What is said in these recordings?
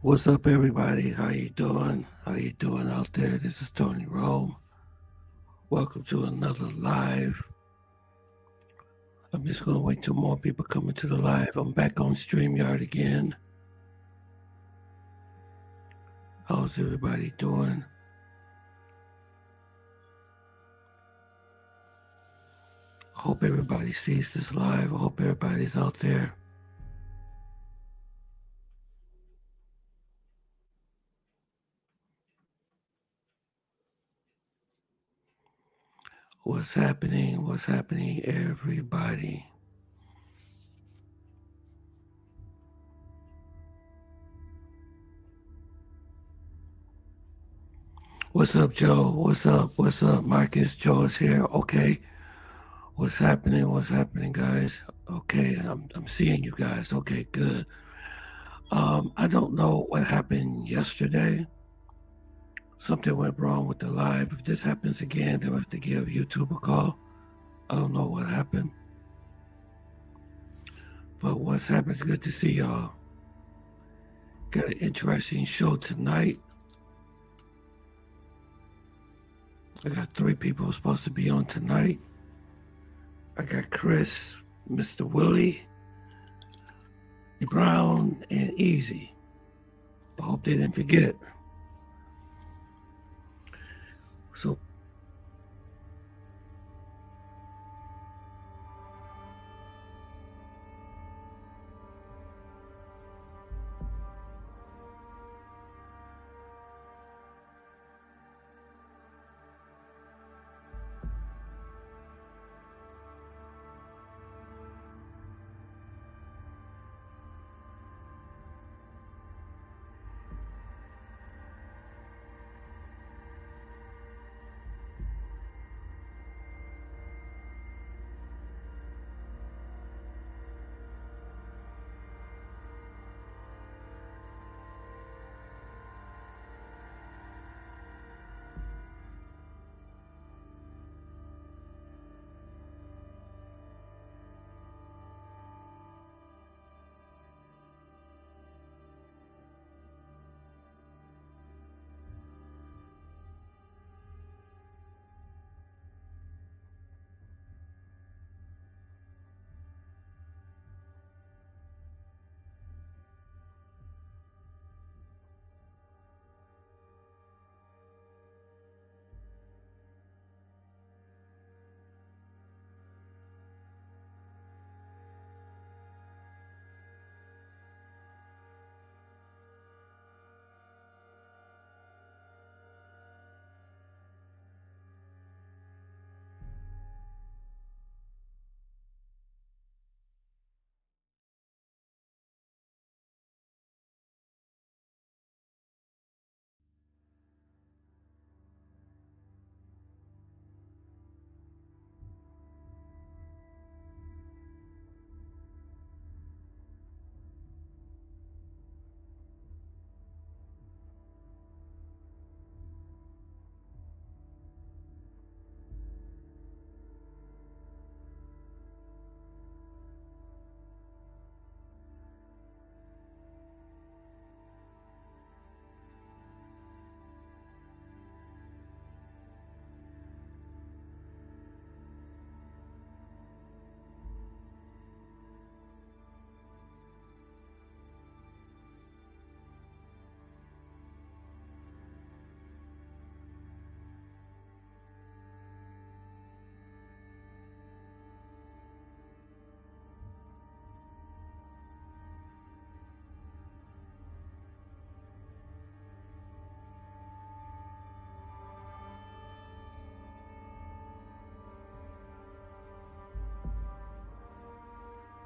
What's up, everybody? How you doing? How you doing out there? This is Tony Rome. Welcome to another live. I'm just gonna wait till more people come into the live. I'm back on StreamYard again. How's everybody doing? I hope everybody sees this live. I hope everybody's out there. What's happening? What's happening, everybody? What's up, Joe? What's up? What's up, Marcus? Joe is here. Okay. What's happening? What's happening, guys? Okay, I'm seeing you guys. Okay, good. I don't know what happened yesterday. Something went wrong with the live. If this happens again, they'll have to give YouTube a call. I don't know what happened. But what's happened? It's good to see y'all. Got an interesting show tonight. I got 3 people supposed to be on tonight. I got Chris, Mr. Willie, Brown, and Easy. I hope they didn't forget. So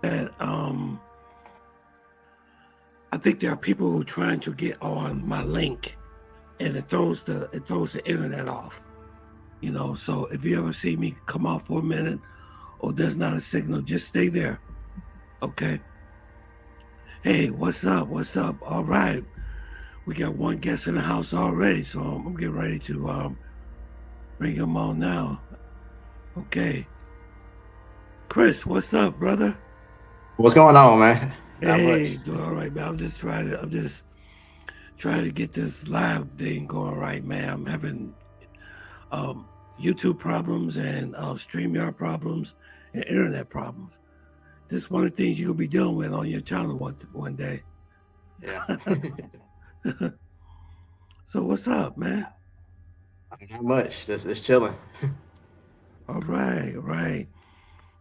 that I think there are people who are trying to get on my link, and it throws the internet off. So if you ever see me come off for a minute, or there's not a signal, just stay there. Okay. Hey, what's up? What's up? All right, we got one guest in the house already, so I'm getting ready to bring him on now. Okay, Chris, what's up, brother? What's going on, man? Not Hey, much. doing all right, man. I'm just trying to. I'm just trying to get this live thing going right, man. I'm having um, YouTube problems and StreamYard problems and internet problems. This is one of the things you'll be dealing with on your channel one day. Yeah. So what's up, man? Not much. Just chilling. All right, right,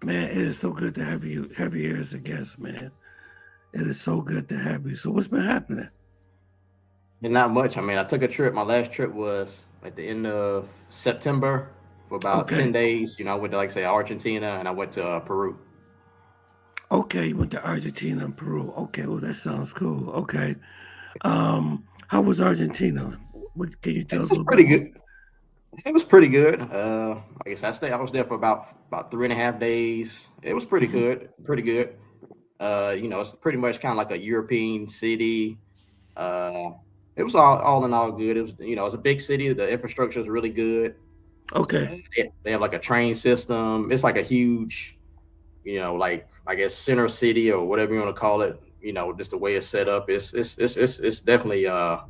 man. It is so good to have you here as a guest, man. It is so good to have you. So what's been happening? And not much. I mean, I took a trip. My last trip was at the end of September for about Okay, 10 days. I went to, like, say, Argentina, and I went to Peru. okay. You went to Argentina and Peru. Okay, well that sounds cool. Okay. How was Argentina? What can you tell It us a was little bit pretty more? good. It was pretty good. I guess I was there for about 3.5 days. It was pretty Hmm. good. Pretty good. It's pretty much kind of like a European city. Uh, it was all in all good. It was, it's a big city. The infrastructure is really good. Okay, They have like a train system. It's like a huge, like, I guess, center city or whatever you want to call it. Just the way it's set up. It's definitely I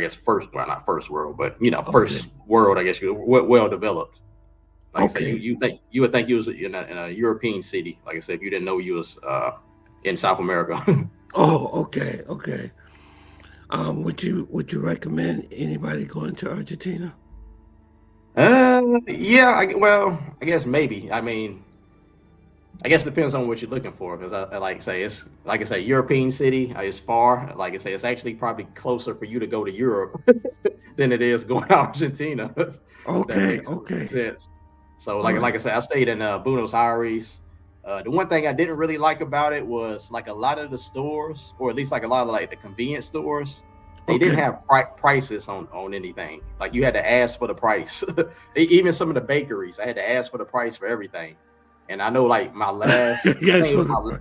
guess not first world, but okay, first world. I guess well developed. Like I say, you okay. you think you would think you was in a European city. Like I said, if you didn't know you was in South America. Oh, okay, okay. Would you recommend anybody going to Argentina? Yeah. Well, I guess maybe. I mean, I guess it depends on what you're looking for. Because I like I say, it's like I say, European city. It's far. Like I say, it's actually probably closer for you to go to Europe than it is going to Argentina. If that Okay, makes okay. sense. So, All like right. I said, I stayed in Buenos Aires. The one thing I didn't really like about it was, like, a lot of the stores, or at least like a lot of, like, the convenience stores, they didn't Okay. have prices on anything. Like, you had to ask for the price. Even some of the bakeries, I had to ask for the price for everything. And I know, like, I Yes, think it for was the price.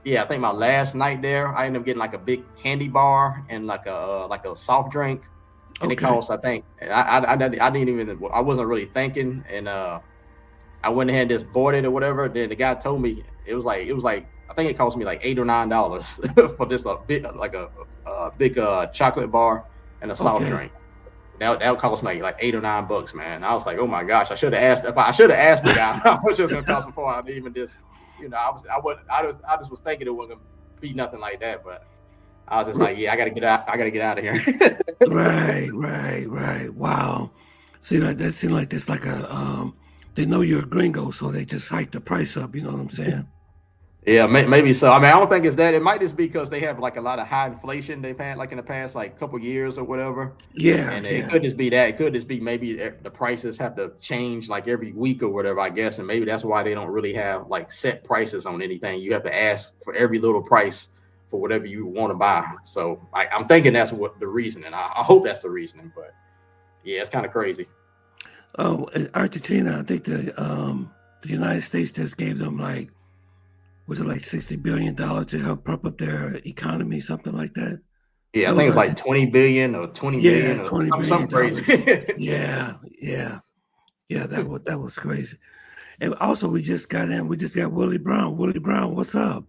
yeah, I think my last night there, I ended up getting like a big candy bar and like a soft drink, and it Okay. cost, I think, and I didn't even, I wasn't really thinking, and I went ahead and just bought it or whatever. Then the guy told me it was like I think it cost me like $8 or $9 for just a big, like a big chocolate bar and a soft Okay. drink. That cost me like $8 or $9, man. I was like, oh my gosh, I should have asked. If I should have asked the guy how much it was gonna cost before I even just, I just was thinking it wasn't gonna be nothing like that, but I was just R- like, yeah, I gotta get out. I gotta get out of here. Right, right, right. Wow. See, like that seems like this like a they know you're a gringo, so they just hike the price up, you know what I'm saying? Yeah, maybe so. I mean, I don't think it's that. It might just be because they have like a lot of high inflation they've had, like, in the past, like, couple years or whatever. Yeah, And it yeah. could just be that. It could just be maybe the prices have to change like every week or whatever, I guess. And maybe that's why they don't really have like set prices on anything. You have to ask for every little price for whatever you want to buy. So I'm thinking that's what the reasoning. I hope that's the reasoning. But yeah, it's kind of crazy. Oh, in Argentina, I think the United States just gave them like was it like $60 billion to help prop up their economy, something like that. Yeah, I That think was it was like Argentina. 20 billion or 20 Yeah, million or twenty something billion dollars. crazy. Yeah, yeah, yeah. That was crazy. And also, we just got Willie Brown. Willie Brown, what's up?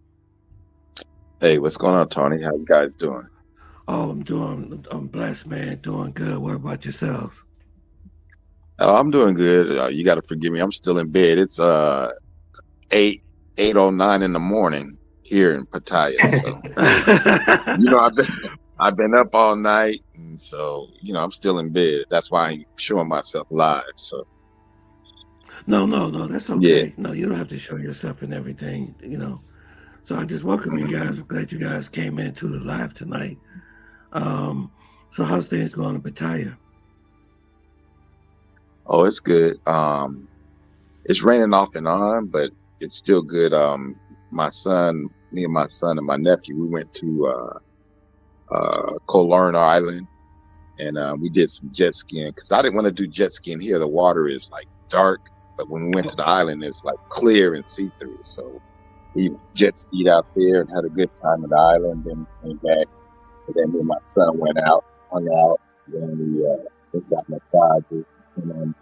Hey, what's going on, Tony? How you guys doing? Oh, I'm blessed, man. Doing good. What about yourself? Oh, I'm doing good. You got to forgive me. I'm still in bed. It's 8:09 in the morning here in Pattaya. So I've been I've been up all night, and so I'm still in bed. That's why I'm showing myself live. So No, no, no. That's yeah. okay. No, you don't have to show yourself and everything. So I just welcome you guys. Glad you guys came into the live tonight. Um, so how's things going in Pattaya? Oh, it's good. It's raining off and on, but it's still good. Me and my son and my nephew, we went to Colern Island, and we did some jet skiing because I didn't want to do jet skiing here. The water is like dark, but when we went to the island, it's like clear and see through. So we jet skied out there and had a good time at the island. Then came back, and then me and my son went out, hung out. Then we got massages, and then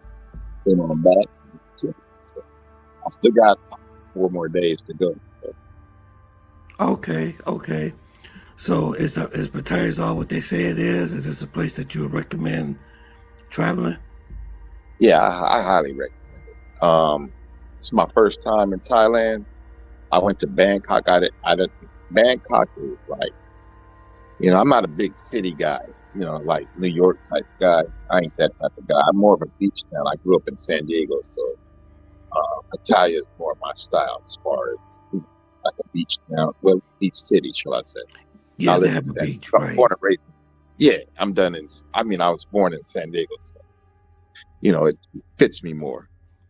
came on back. So I still got 4 more days to go. So, Okay, okay. So is Pattaya all what they say it is? Is this a place that you would recommend traveling? Yeah, I highly recommend it. It's my first time in Thailand. I went to Bangkok. Bangkok is like, I'm not a big city guy, like New York type guy. I ain't that type of guy. I'm more of a beach town. I grew up in San Diego, so Italia is more my style as far as like a beach town. Well, it's a beach city, shall I say? I Yeah, they live in have a San beach, Diego. I'm right? born and raised. Yeah, I'm done in. I mean, I was born in San Diego, so it fits me more.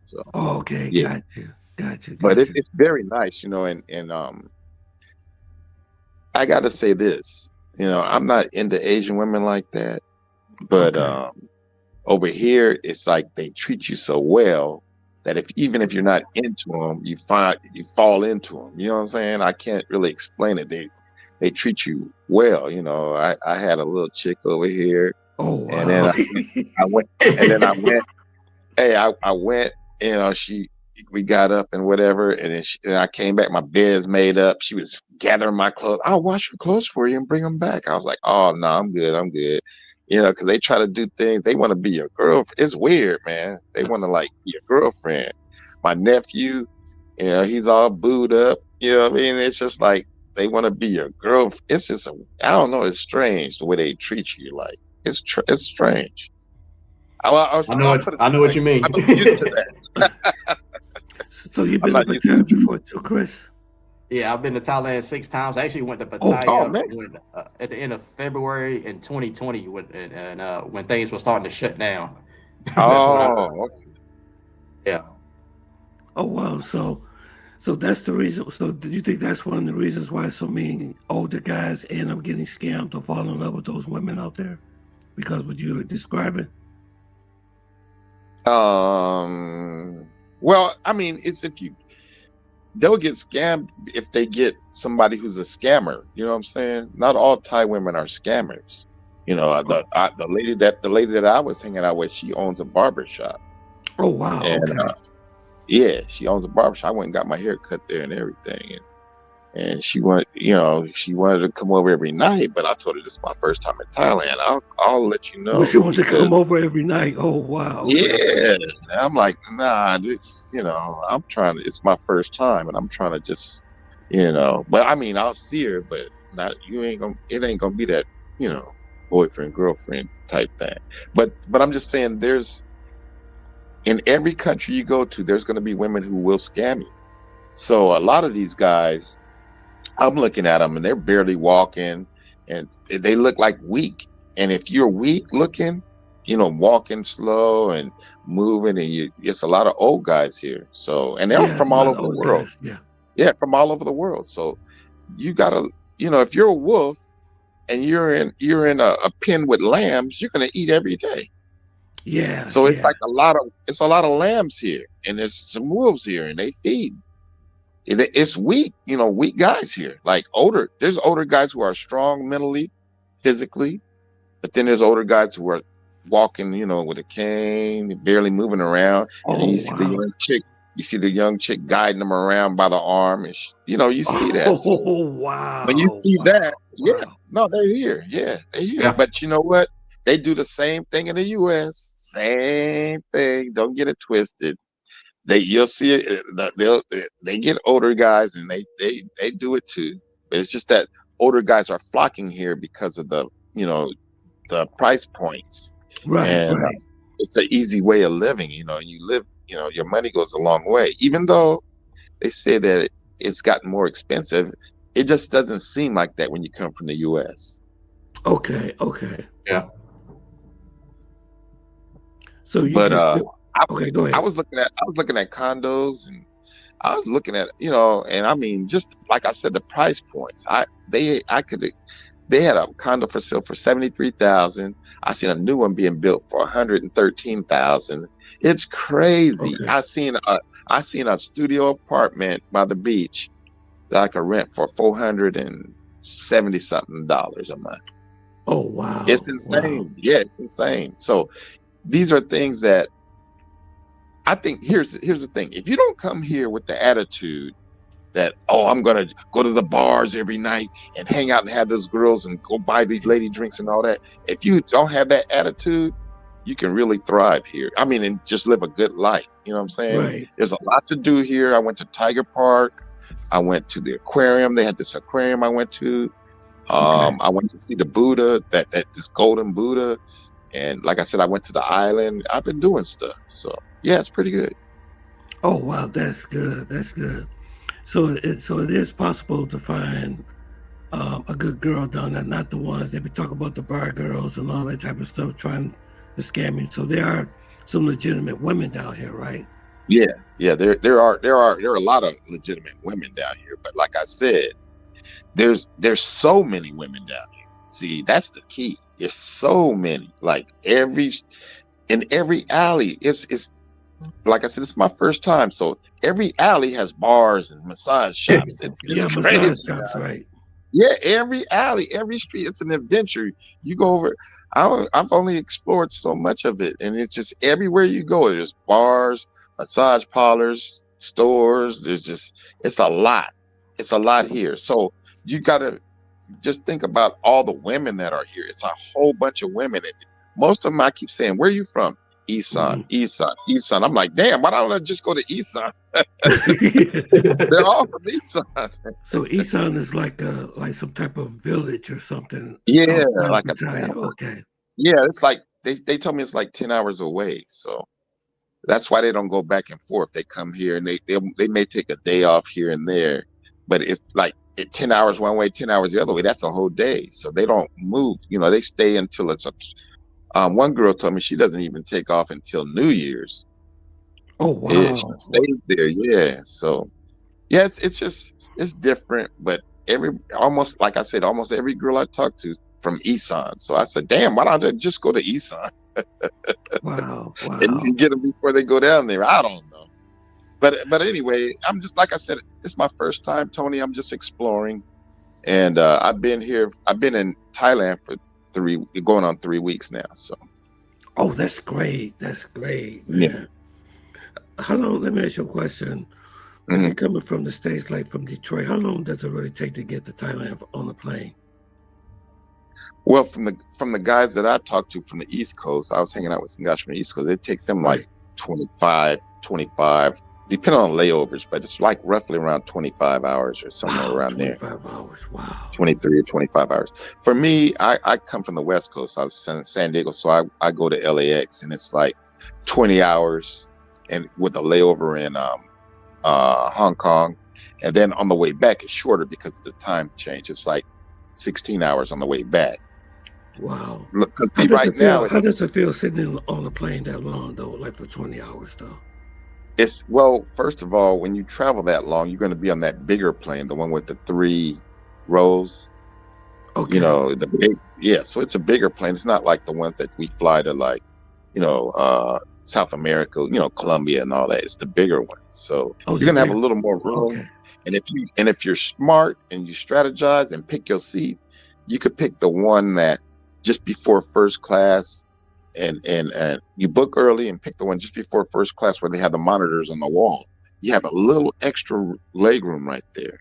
So Oh, okay, yeah, got you, got you, but got you. it's very nice, and I got to say this, I'm not into Asian women like that, but Okay. over here it's like they treat you so well that even if you're not into them, you fall into them. You know what I'm saying? I can't really explain it. They treat you well. I had a little chick over here, Oh and then wow. I went, and then I went. Hey, I went. We got up and whatever, and then and I came back. My bed's made up. She was gathering my clothes. I'll wash your clothes for you and bring them back. I was like, oh no, I'm good. I'm good. Because they try to do things. They want to be your girlfriend. It's weird, man. They want to like be your girlfriend. My nephew, he's all booed up. You know what I mean? It's just like they want to be your girl. It's just I don't know. It's strange the way they treat you. Like it's strange. I'll put it I know this what way. you mean. I'm not used to that. So you've I'm been to not used to Pattaya that. before too, Chris? Yeah, I've been to Thailand 6 times. I actually went to Oh, Oh Pattaya man. at the end of February in 2020 when things were starting to shut down. That's when I Oh, yeah. oh wow. So that's the reason. So do you think that's one of the reasons why so many older guys end up getting scammed or fall in love with those women out there? Because what you were describing? well, I mean, they'll get scammed if they get somebody who's a scammer. You know what I'm saying? Not all Thai women are scammers. Oh, The lady that I was hanging out with, she owns a barber shop, oh wow. and Okay. yeah, she owns a barber shop. I went and got my hair cut there and everything, and she wanted to come over every night, but I told her this is my first time in Thailand. I'll let you Well, she know wanted to because come over every night. Oh wow. Okay. yeah, I'm like, nah, I'm trying to. It's my first time, and I'm trying to just, But I mean, I'll see her, but not you ain't gonna. It ain't gonna be that, you know, boyfriend girlfriend type thing. But I'm just saying, in every country you go to, there's gonna be women who will scam you. So a lot of these guys, I'm looking at them, and they're barely walking, and they look like weak. And if you're weak looking, walking slow and moving, and it's a lot of old guys here. So, and they're Yeah, it's from a all lot of over the old world. guys. Yeah. Yeah, from all over the world. So you gotta, if you're a wolf and you're in a pen with lambs, you're gonna eat every day. Yeah. So Yeah. it's a lot of lambs here, and there's some wolves here, and they feed. It's weak, weak guys here. Like there's older guys who are strong mentally, physically, but then there's older guys who are walking, with a cane, barely moving around, and then Oh wow. you see the young chick guiding them around by the arm, and you see that. So Oh when you wow. see that, Wow. yeah, Wow. no, they're here, yeah, they're here. Yeah. But you know what? They do the same thing in the U.S. Same thing. Don't get it twisted. You'll see it. They get older guys, and they do it too. But it's just that older guys are flocking here because of the price points, Right. and Right. it's an easy way of living. You live. Your money goes a long way. Even though they say that it's gotten more expensive, it just doesn't seem like that when you come from the U.S. Okay. Okay. Yeah. So you But just I, okay. Go I ahead. was looking at condos, and I was looking at, and I mean, just like I said, the price points. They had a condo for sale for 73,000. I seen a new one being built for 113,000. It's crazy. Okay. I seen a studio apartment by the beach that I could rent for $470 something a month. Oh wow. It's Wow. insane. Yeah, it's insane. So these are things that I think here's the thing. If you don't come here with the attitude that, oh, I'm gonna go to the bars every night and hang out and have those girls and go buy these lady drinks and all that. If you don't have that attitude, you can really thrive here. I mean, and just live a good life. You know what I'm saying? Right. There's a lot to do here. I went to Tiger Park. I went to the aquarium. They had this aquarium I went to. Okay. I went to see the Buddha, that this golden Buddha. And like I said, I went to the island. I've been doing stuff. So yeah, it's pretty good. Oh wow, that's good. That's good. So it is possible to find a good girl down there, not the ones that be talking about the bar girls and all that type of stuff trying to scam you. So there are some legitimate women down here, right? Yeah, yeah. There are a lot of legitimate women down here. But like I said, there's so many women down here. See, that's the key. There's so many. Like in every alley, it's like I said, it's my first time. So every alley has bars and massage shops. It's Yeah, massage crazy. shops, right? Yeah, every alley, every street, it's an adventure. You go over. I've only explored so much of it, and it's just everywhere you go. There's bars, massage parlors, stores. It's a lot. It's a lot here. So you gotta just think about all the women that are here. It's a whole bunch of women, and most of them I keep saying, "Where are you from?" Eastside, Mhm. Eastside, Eastside. I'm like, damn, why don't I just go to Eastside? They're all from Eastside. So Isan is like some type of village or something Yeah, outside of like a Italia. town. Okay. Yeah, it's like they told me it's like 10 hours away. So that's why they don't go back and forth. They come here and they may take a day off here and there, but it's like 10 hours one way, 10 hours the other way. That's a whole day. So they don't move. They stay until it's one girl told me she doesn't even take off until New Year's. Oh Yeah, she wow. stays there. Yeah. So yeah, it's different, but almost like I said, almost every girl I talk to from Isan. So I said, damn, why don't I just go to Isan Wow. Wow. and get them before they go down there? I don't know. But anyway, I'm just like I said, it's my first time, Tony. I'm just exploring. And I've been in Thailand for going on 3 weeks now. So Oh, that's great. That's great, yeah. man. How long, let me ask you a question. If Mhm. you're coming from the States, like from Detroit, how long does it really take to get to Thailand on a plane? Well, from the guys that I talked to from the East Coast, I was hanging out with some guys from the East Coast. It takes them like Right. 25, depending on layovers, but it's like roughly around 25 hours or somewhere Wow, around there. 25 hours. Wow. 23 or 25 hours. For me, I come from the West Coast. I was in San Diego, so I go to LAX, and it's like 20 hours, and with a layover in Hong Kong, and then on the way back it's shorter because of the time change. It's like 16 hours on the way back. Wow. Because How see, does right it now feel? How does it feel sitting on a plane that long though, like for 20 hours though? well, first of all, when you travel that long, you're going to be on that bigger plane, the one with the 3 rows. Okay. The big, yeah. So it's a bigger plane. It's not like the ones that we fly to, like, South America, Colombia and all that. It's the bigger ones. So Oh, you're the gonna have a bigger. little more room. Okay. And if you're smart and you strategize and pick your seat, you could pick the one that just before first class, and you book early and pick the one just before first class where they have the monitors on the wall. You have a little extra leg room right there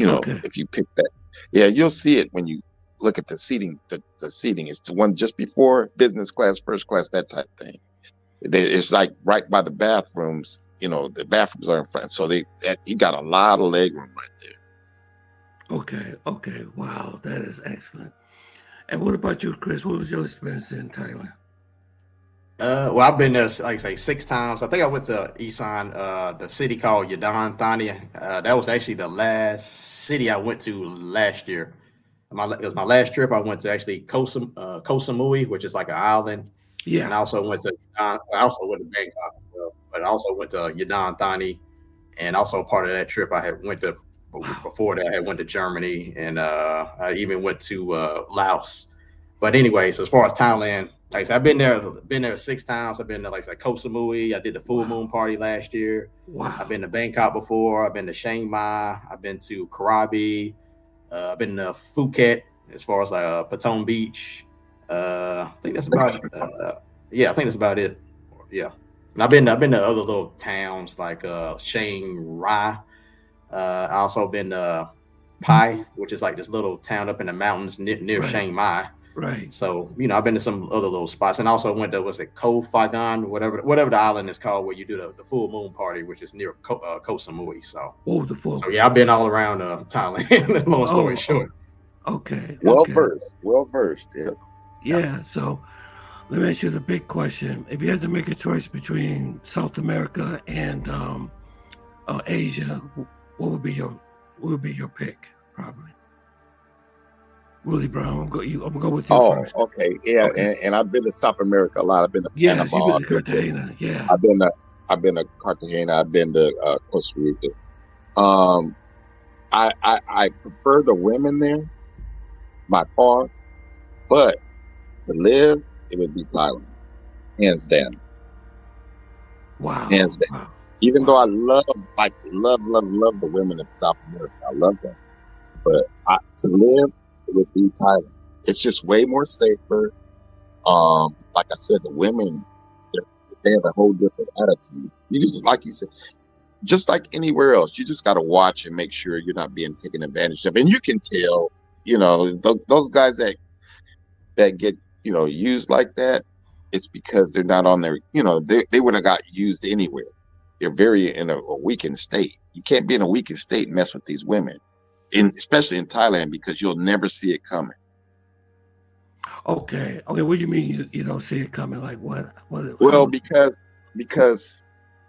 Okay. if you pick that. Yeah, you'll see it when you look at the seating. The seating is the one just before business class, first class, that type of thing. It's like right by the bathrooms. The bathrooms are in front, so you got a lot of leg room right there. Okay. Okay. Wow. That is excellent. And what about you, Chris? What was your experience in Thailand? Well, I've been there, like I say, 6 times. I think I went to Isan, the city called Yadon Thani. That was actually the last city I went to last year. It was my last trip. I went to actually Koh Samui, which is like an island, and Yeah. I also went to I also went to Bangkok as well, but I also went to Yadon Thani, and also part of that trip I had went to Wow. before that I had went to Germany, and I even went to Laos. But anyway, so as far as Thailand, like I said, I've been there 6 times. I've been to, like I said, Koh Samui. I did the full moon Wow. party last year. I've Wow. been to Bangkok before. I've been to Chiang Mai. I've been to Krabi. I've been to Phuket as far as like Patong Beach. I think that's about yeah, I think that's about it. Yeah. And I've been to other little towns like Chiang Rai. I also been to Pai, which is like this little town up in the mountains near Right. Chiang Mai. Right. So, I've been to some other little spots, and also went to, what's it, Koh Phagan, whatever the island is called, where you do the full moon party, which is near Koh Samui. So, What was the full? yeah, I've been all around Thailand. Long story Oh, short. okay. Well Okay. versed. Well versed. Yeah. Yeah. So let me ask you the big question: if you had to make a choice between South America and Asia, what would be your pick? Probably Willie Brown. I'm gonna go with you Oh, first. okay. Yeah, Okay. and I've been to South America a lot. I've been to Yes, you've Panama. been to Cartagena. Yeah. I've been to Cartagena. I've been to Costa Rica. Um, I prefer the women there by far, but to live, it would be Thailand, hands down, Wow. hands down. Wow. Even though Wow. I love the women of South America, I love them. But to live, it would be Thailand. It's just way more safer. Like I said, the women, they're- they have a whole different attitude. You just, like you said, just like anywhere else, you just got to watch and make sure you're not being taken advantage of. And you can tell, those guys that get, used like that, it's because they're not on their, they would have got used anywhere. They're very in a weakened state. You can't be in a weakened state and mess with these women, especially in Thailand, because you'll never see it coming. Okay. Okay. What do you mean you don't see it coming? Like what? What? Well, How? because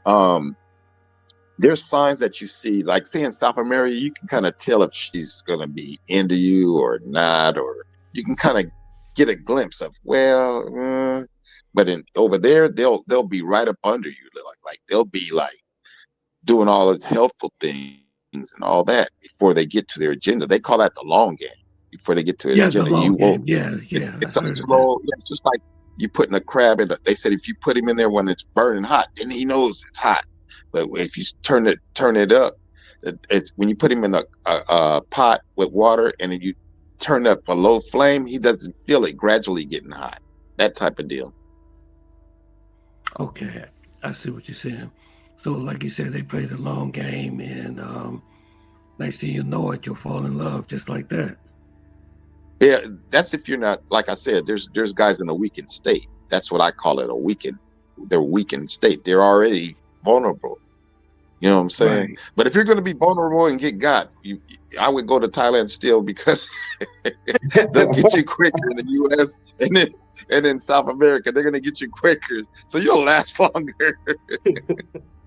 um, there's signs that you see, like say in South America, you can kind of tell if she's gonna be into you or not, or you can kind of get a glimpse of, but over there they'll be right up under you, like they'll be like doing all this helpful things and all that before they get to their agenda. They call that the long game. Before they get to their Yeah, the agenda, you long won't. game. Yeah. It's Yeah. I it's a heard of that. slow. It's just like you putting a crab in. They said if you put him in there when it's burning hot, then he knows it's hot. But if you turn it up, it's when you put him in a pot with water and then you turn up a low flame, he doesn't feel it gradually getting hot. That type of deal. Okay. I see what you're saying. So, like you said, they play the long game, and next thing you know it, you'll fall in love just like that. Yeah, that's if you're not, like I said, there's guys in a weakened state. That's what I call it, a weakened. They're weakened state. They're already vulnerable. You know what I'm saying? Right. But if you're going to be vulnerable and get got, I would go to Thailand still because they'll get you quicker in the U.S. and then South America. They're going to get you quicker, so you'll last longer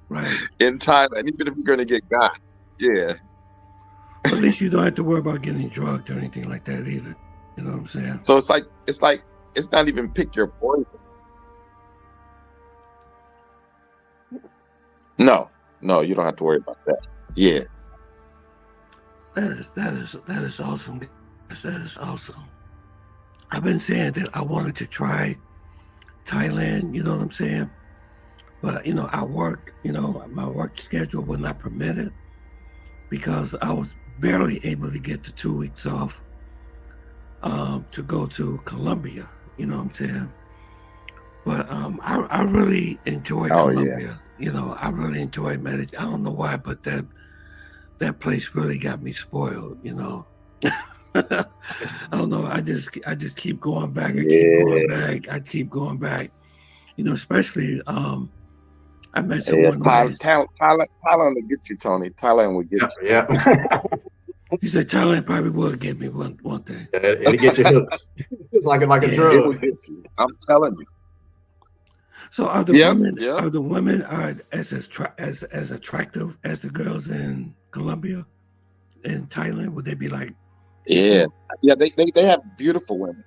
Right. in Thailand, even if you're going to get got. Yeah. But at least you don't have to worry about getting drugged or anything like that either. You know what I'm saying? So it's not even pick your poison. No, you don't have to worry about that. Yeah. That is awesome. That is awesome. I've been saying that I wanted to try Thailand. You know what I'm saying? But I work. My work schedule would not permit it because I was barely able to get the 2 weeks off to go to Colombia. You know what I'm saying? But I really enjoy Oh yeah. Colombia. I really enjoy Medellin. I don't know why, but that place really got me spoiled. I don't know. I just keep going back. I keep going Yeah. back. I keep going back. Especially I met Yeah. someone nice. Thailand will get you, Tony. Thailand will get you. Yeah. He said Thailand probably would get me one thing. It'll get you hooked. It's like a Yeah. It will drug. get you. I'm telling you. So are the Yep. women Yep. are the women are as attractive as the girls in Colombia and Thailand? Would they be like Yeah. equal? Yeah. They have beautiful women.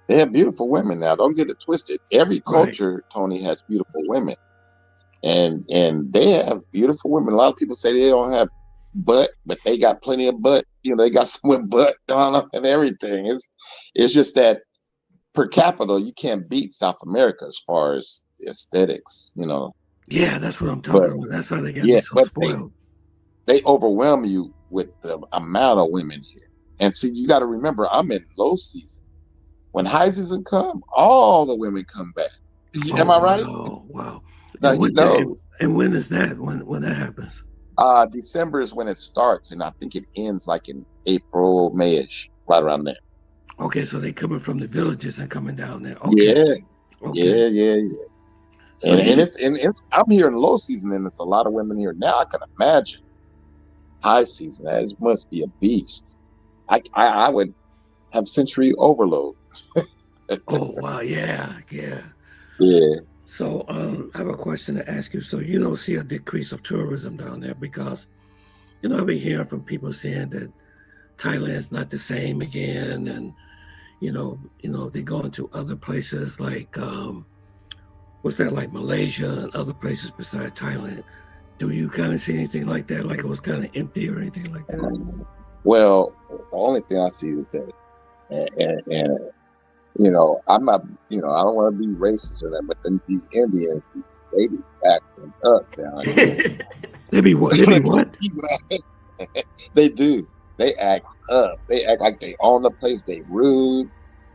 They have beautiful women now. Don't get it twisted. Every Right. culture, Tony, has beautiful women, and they have beautiful women. A lot of people say they don't have butt, but they got plenty of butt. They got some with butt on them and everything. It's just that per capita, you can't beat South America as far as the aesthetics. Yeah, that's what I'm But talking about. That's how they got me yeah, so but spoiled. they overwhelm you with the amount of women here. And see, you got to remember, I'm in low season. When high season come, all the women come back. Oh Am I right? wow, wow. Now And he when and, knows. and when is that? When that happens? December is when it starts, and I think it ends like in April, Mayish, right around there. Okay, so they coming from the villages and coming down there. Okay, Yeah, okay. yeah. So And it's I'm here in low season, and it's a lot of women here now. I can imagine high season. That must be a beast. I would have sensory overload. oh wow, yeah. Yeah, So I have a question to ask you. So you don't see a decrease of tourism down there because I've been hearing from people saying that Thailand's not the same again, and they're going to other places like what's that, like Malaysia and other places besides Thailand. Do you kind of see anything like that? Like it was kind of empty or anything like that? well, the only thing I see is that, and I'm not, I don't want to be racist or that, but then these Indians, they be acting up down here. They be what? They be what? They do. They act up. They act like they own the place. They rude.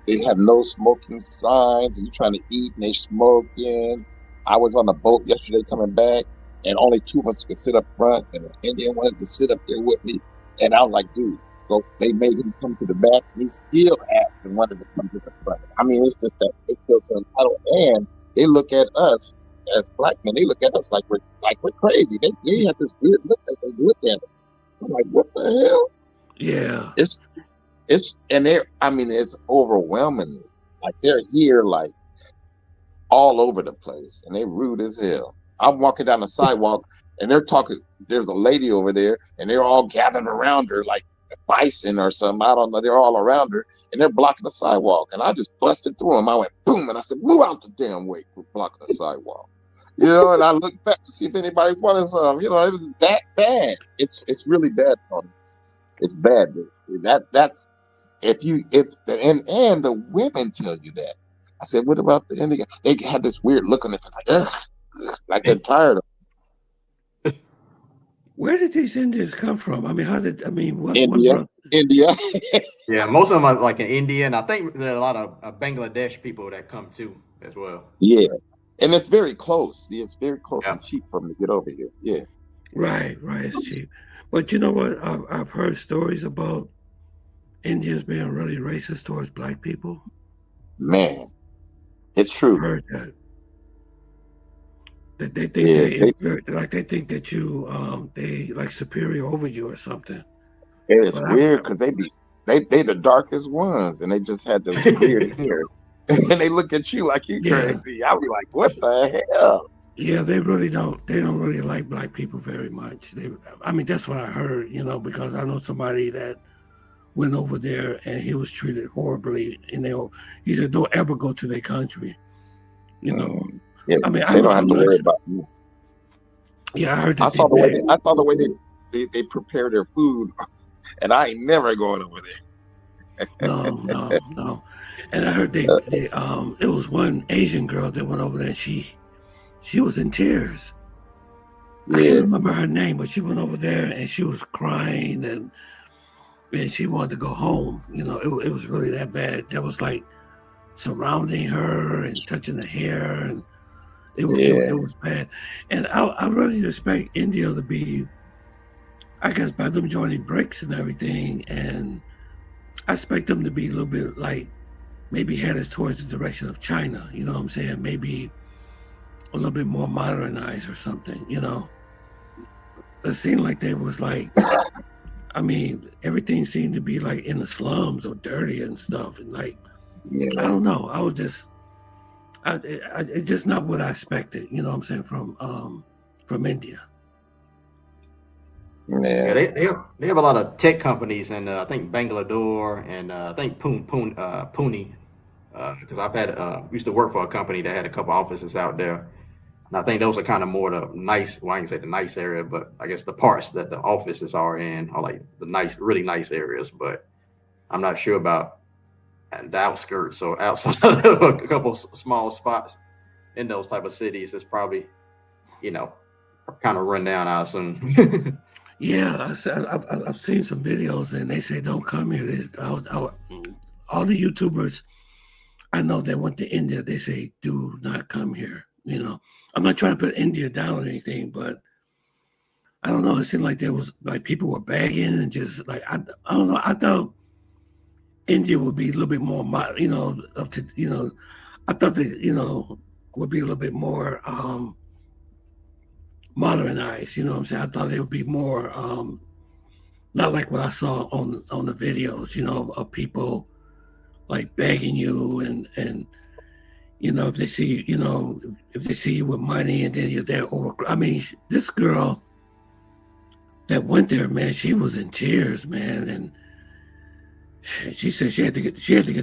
They have no smoking signs. And you're trying to eat and they smoking. I was on a boat yesterday coming back, and only two of us could sit up front, and an Indian wanted to sit up there with me. And I was like, dude, go. They made him come to the back, and he still asked and wanted to come to the front. I mean, it's just that they feel so entitled, and they look at us as black men. They look at us like we're crazy. They have this weird look that they look at us. I'm like, what the hell? Yeah. And it's overwhelming. Like they're here like all over the place, and they rude as hell. I'm walking down the sidewalk, and they're talking. There's a lady over there, and they're all gathered around her like a bison or something. I don't know. They're all around her, and they're blocking the sidewalk. And I just busted through them. I went boom, and I said, "Move out the damn way! We're blocking the sidewalk." And I looked back to see if anybody wanted some. It was that bad. It's really bad, Tony. It's bad. That's and the women tell you that. I said, what about the Indian? They had this weird look on their face, like, ugh, like they're tired of Where did these Indians come from? I mean, what India. brought? India. Yeah, most of them are like in India, and I think there are a lot of Bangladesh people that come too as well. Yeah. And it's very close. See, it's very close Yeah. and cheap for them to get over here. Yeah. Right, it's cheap. But you know what? I've heard stories about Indians being really racist towards black people. Man, it's I've true. heard that they think Yeah. they think that they like superior over you or something. It's But weird because they the darkest ones, and they just had this weird hair. And they look at you like you yeah, crazy. I'll be like, what the hell? yeah, they don't really like black people very much. I mean, that's what I heard, because I know somebody that went over there and he was treated horribly, and he said don't ever go to their country. Yeah, I mean, they don't have I'm to not worry sure. about me. Yeah, I heard I that they saw the way beg. I saw the way they prepare their food, and I ain't never going over there. No. And I heard it was one Asian girl that went over there and she was in tears. I can't Yeah, remember her name, but she went over there and she was crying and she wanted to go home. It was really that bad. That was like surrounding her and touching her hair, and it yeah, was bad. And I really expect India to be, I guess, by them joining BRICS and everything, and I expect them to be a little bit like maybe headed towards the direction of China. You know what I'm saying? Maybe a little bit more modernized or something. It seemed like they was like, I mean, everything seemed to be like in the slums or dirty and stuff. And like, I yeah, don't know. It's just not what I expected. You know what I'm saying from India. Yeah, yeah. they have a lot of tech companies, and I think Bangalore and I think Pune, because I've had used to work for a company that had a couple offices out there, and I think those are kind of more the nice. Well, I can say the nice area, but I guess the parts that the offices are in are like the nice, really nice areas. But I'm not sure about the outskirts or outside of a couple small spots in those type of cities. It's probably kind of run down, I assume. Yeah, I've seen some videos and they say don't come here. All the YouTubers I know that went to India, they say do not come here. I'm not trying to put India down or anything, but I don't know. It seemed like there was like people were begging and just like I don't know. I thought India would be a little bit more, up to I thought they would be a little bit more modernized. You know what I'm saying? I thought it would be more not like what I saw on the videos. Of people like begging you and if they see if they see you with money and then you're there over. I mean, this girl that went there, man, she was in tears, man, and she said she had to get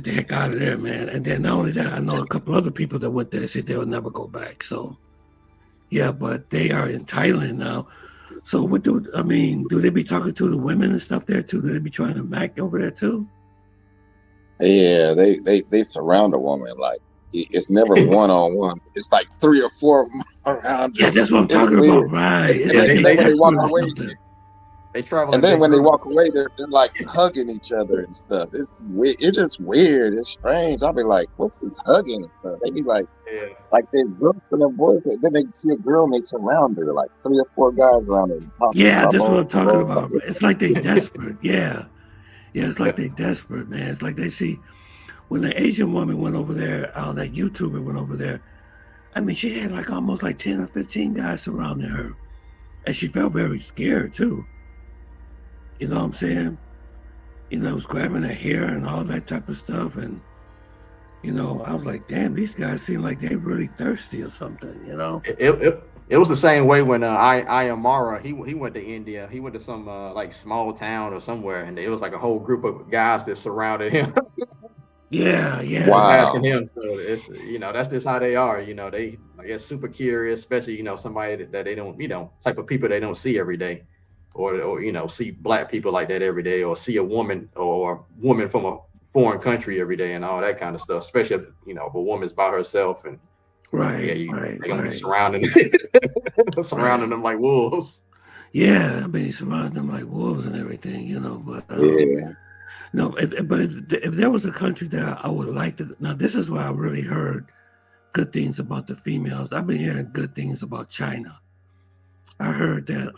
the heck out of there, man. And then not only that, I know a couple other people that went there said they'll never go back. So yeah, but they are in Thailand now. So do they be talking to the women and stuff there too? Do they be trying to mac over there too? Yeah, they surround a woman like it's never one on one. It's like 3 or 4 of them around. Yeah, that's what I'm It's talking weird. about, right? It's Yeah, like And they then when they walk desperate or away, something. They travel and in then big when they groups. walk away, they're like hugging each other and stuff. It's weird. It's just weird. It's strange. I'll be like, what's this hugging and stuff? They be like Yeah. they're girls and their boys. And then they see a girl and they surround her, like 3 or 4 guys around her and talking Yeah, about, that's what I'm talking oh, about. It's like they desperate. Yeah. Yeah, it's like they desperate, man. It's like they see when the Asian woman went over there, that YouTuber went over there. I mean, she had like almost like 10 or 15 guys surrounding her. And she felt very scared too. You know what I'm saying? It was grabbing her hair and all that type of stuff. And, I was like, damn, these guys seem like they're really thirsty or something, It was the same way when I Amara he went to India. He went to some like small town or somewhere, and it was like a whole group of guys that surrounded him. Yeah, yeah. Was wow. asking him. So it's that's just how they are. They I guess super curious, especially somebody that they don't type of people they don't see every day, or see black people like that every day, or see a woman from a foreign country every day and all that kind of stuff. Especially if a woman's by herself and Right, they're gonna be right. surrounding surrounding them like wolves. Yeah, I mean, surrounding them like wolves and everything, but Yeah. no, if there was a country that I would like to, now this is where I really heard good things about the females. I've been hearing good things about China. I heard that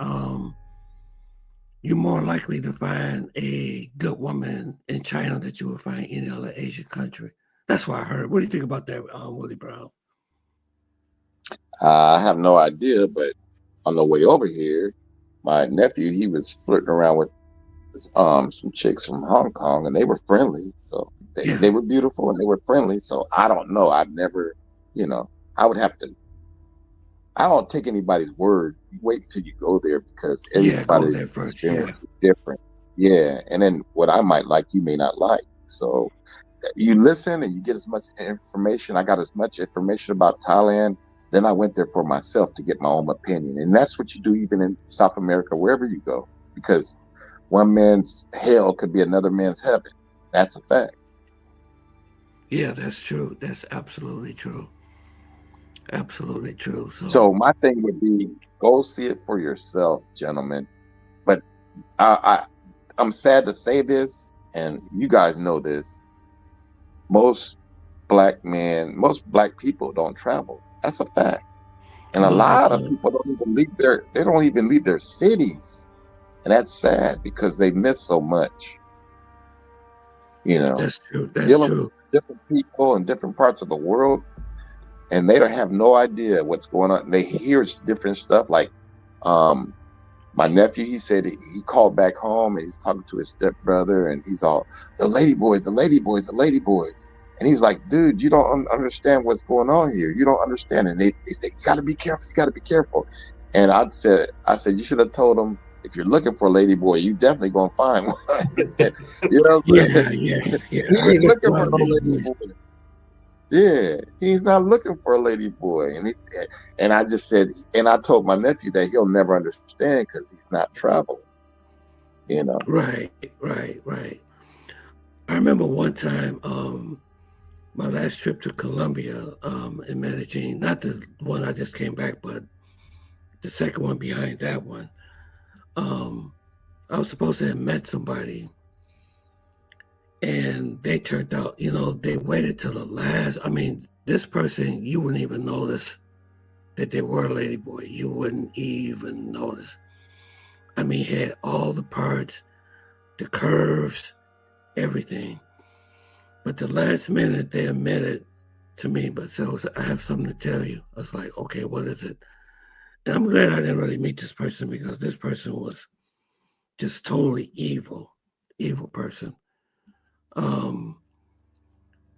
you're more likely to find a good woman in China than you would find any other Asian country. That's what I heard. What do you think about that, Willie Brown? I have no idea, but on the way over here, my nephew, he was flirting around with some chicks from Hong Kong, and they were friendly. So Yeah. they were beautiful and they were friendly. So I don't know. I've never, I would have to. I don't take anybody's word. You wait until you go there because Go everybody's there first. experience is different. Yeah, and then what I might like, you may not like. So you listen and you get as much information. I got as much information about Thailand. Then I went there for myself to get my own opinion. And that's what you do even in South America, wherever you go, because one man's hell could be another man's heaven. That's a fact. Yeah, that's true. That's absolutely true. Absolutely true. So my thing would be go see it for yourself, gentlemen. But I'm sad to say this, and you guys know this. Most black people don't travel. That's a fact. And a lot of people don't even leave their cities. And that's sad because they miss so much. That's true. That's Dealing true. with different people in different parts of the world, and they don't have no idea what's going on. They hear different stuff. Like my nephew, he said he called back home and he's talking to his stepbrother, and he's all, the lady boys. And he's like, dude, you don't understand what's going on here. You don't understand. And they said, you got to be careful. You got to be careful. And I said, you should have told them, if you're looking for a lady boy, you definitely going to find one. You know what I'm saying? Yeah. He ain't looking for no lady boy. Yeah, he's not looking for a lady boy. And I just said, and I told my nephew that he'll never understand because he's not traveling. Right. I remember one time, my last trip to Colombia, in Medellin, not the one I just came back, but the second one behind that one. I was supposed to have met somebody, and they turned out, they waited till the last. I mean, this person, you wouldn't even notice that they were a lady boy. You wouldn't even notice. I mean, he had all the parts, the curves, everything. But the last minute they admitted to me, but so I have something to tell you. I was like, okay, what is it? And I'm glad I didn't really meet this person because this person was just totally evil person. Um,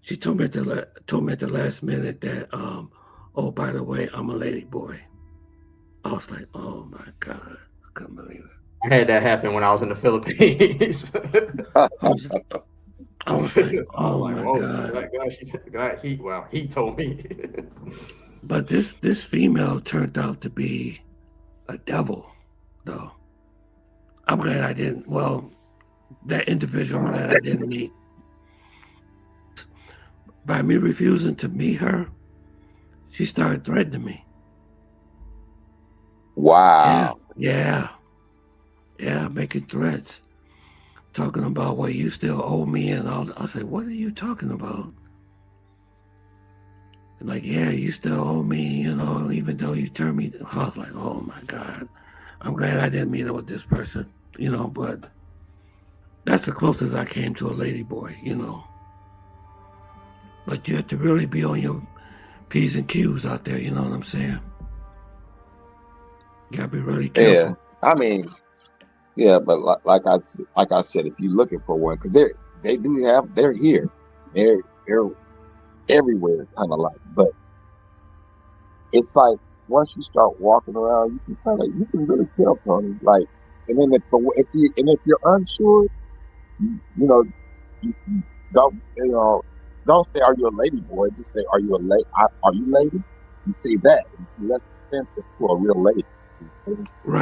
she told me at the last minute that, oh, by the way, I'm a lady boy. I was like, oh my God, I couldn't believe it. I had that happen when I was in the Philippines. I was like, So I was oh like, my whoa, God. he told me. But this female turned out to be a devil, though. I'm glad I didn't. Well, that individual, I'm glad I didn't meet. By me refusing to meet her, she started threatening me. Wow. Yeah, making threats, talking about, well, you still owe me and all. I said, what are you talking about? Like, yeah, you still owe me, even though you turned me. I was like, oh my God, I'm glad I didn't meet up with this person, but that's the closest I came to a lady boy. But you have to really be on your P's and Q's out there, you know what I'm saying? You gotta be really Yeah. careful. I mean, yeah, but like I said, if you're looking for one, because they're here, they're everywhere, kind of like. But it's like once you start walking around, you can really tell, Tony. Like, and then if you're unsure, you know, you don't say, "Are you a lady boy?" Just say, "Are you a lady? Are you lady?" You say that. It's less offensive to a real lady.